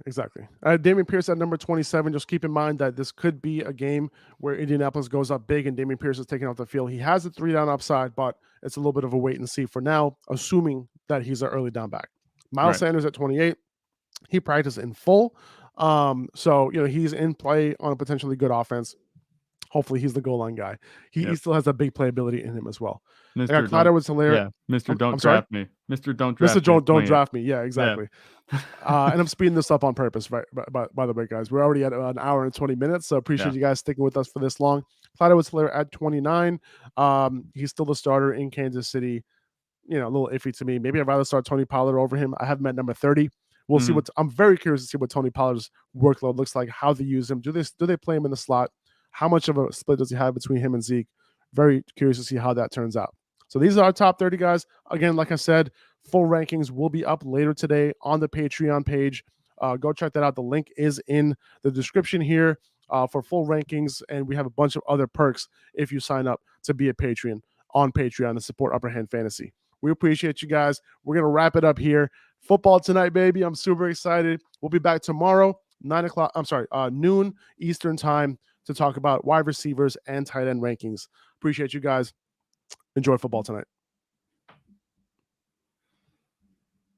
Dameon Pierce at number 27. Just keep in mind that this could be a game where Indianapolis goes up big and Dameon Pierce is taking off the field. He has a 3-down upside, but it's a little bit of a wait and see for now, assuming that he's an early down back. Miles Sanders at 28. He practiced in full. So he's in play on a potentially good offense. Hopefully he's the goal line guy. He still has a big playability in him as well. Mr. I got Clyde Edwards-Helaire. Yeah, Mr. Don't draft me. Mr. Don't draft me. Mr. Don't draft me. Yeah, exactly. Yeah. And I'm speeding this up on purpose, right? By the way, guys, we're already at an hour and 20 minutes, so appreciate you guys sticking with us for this long. Clyde Edwards-Helaire at 29. He's still the starter in Kansas City. A little iffy to me. Maybe I'd rather start Tony Pollard over him. I have him at number 30. We'll see I'm very curious to see what Tony Pollard's workload looks like, how they use him. Do they play him in the slot? How much of a split does he have between him and Zeke? Very curious to see how that turns out. So these are our top 30 guys. Again, like I said, full rankings will be up later today on the Patreon page. Go check that out. The link is in the description here for full rankings, and we have a bunch of other perks if you sign up to be a Patreon on Patreon to support Upper Hand Fantasy. We appreciate you guys. We're going to wrap it up here. Football tonight, baby. I'm super excited. We'll be back tomorrow, noon Eastern time, to talk about wide receivers and tight end rankings. Appreciate you guys. Enjoy football tonight.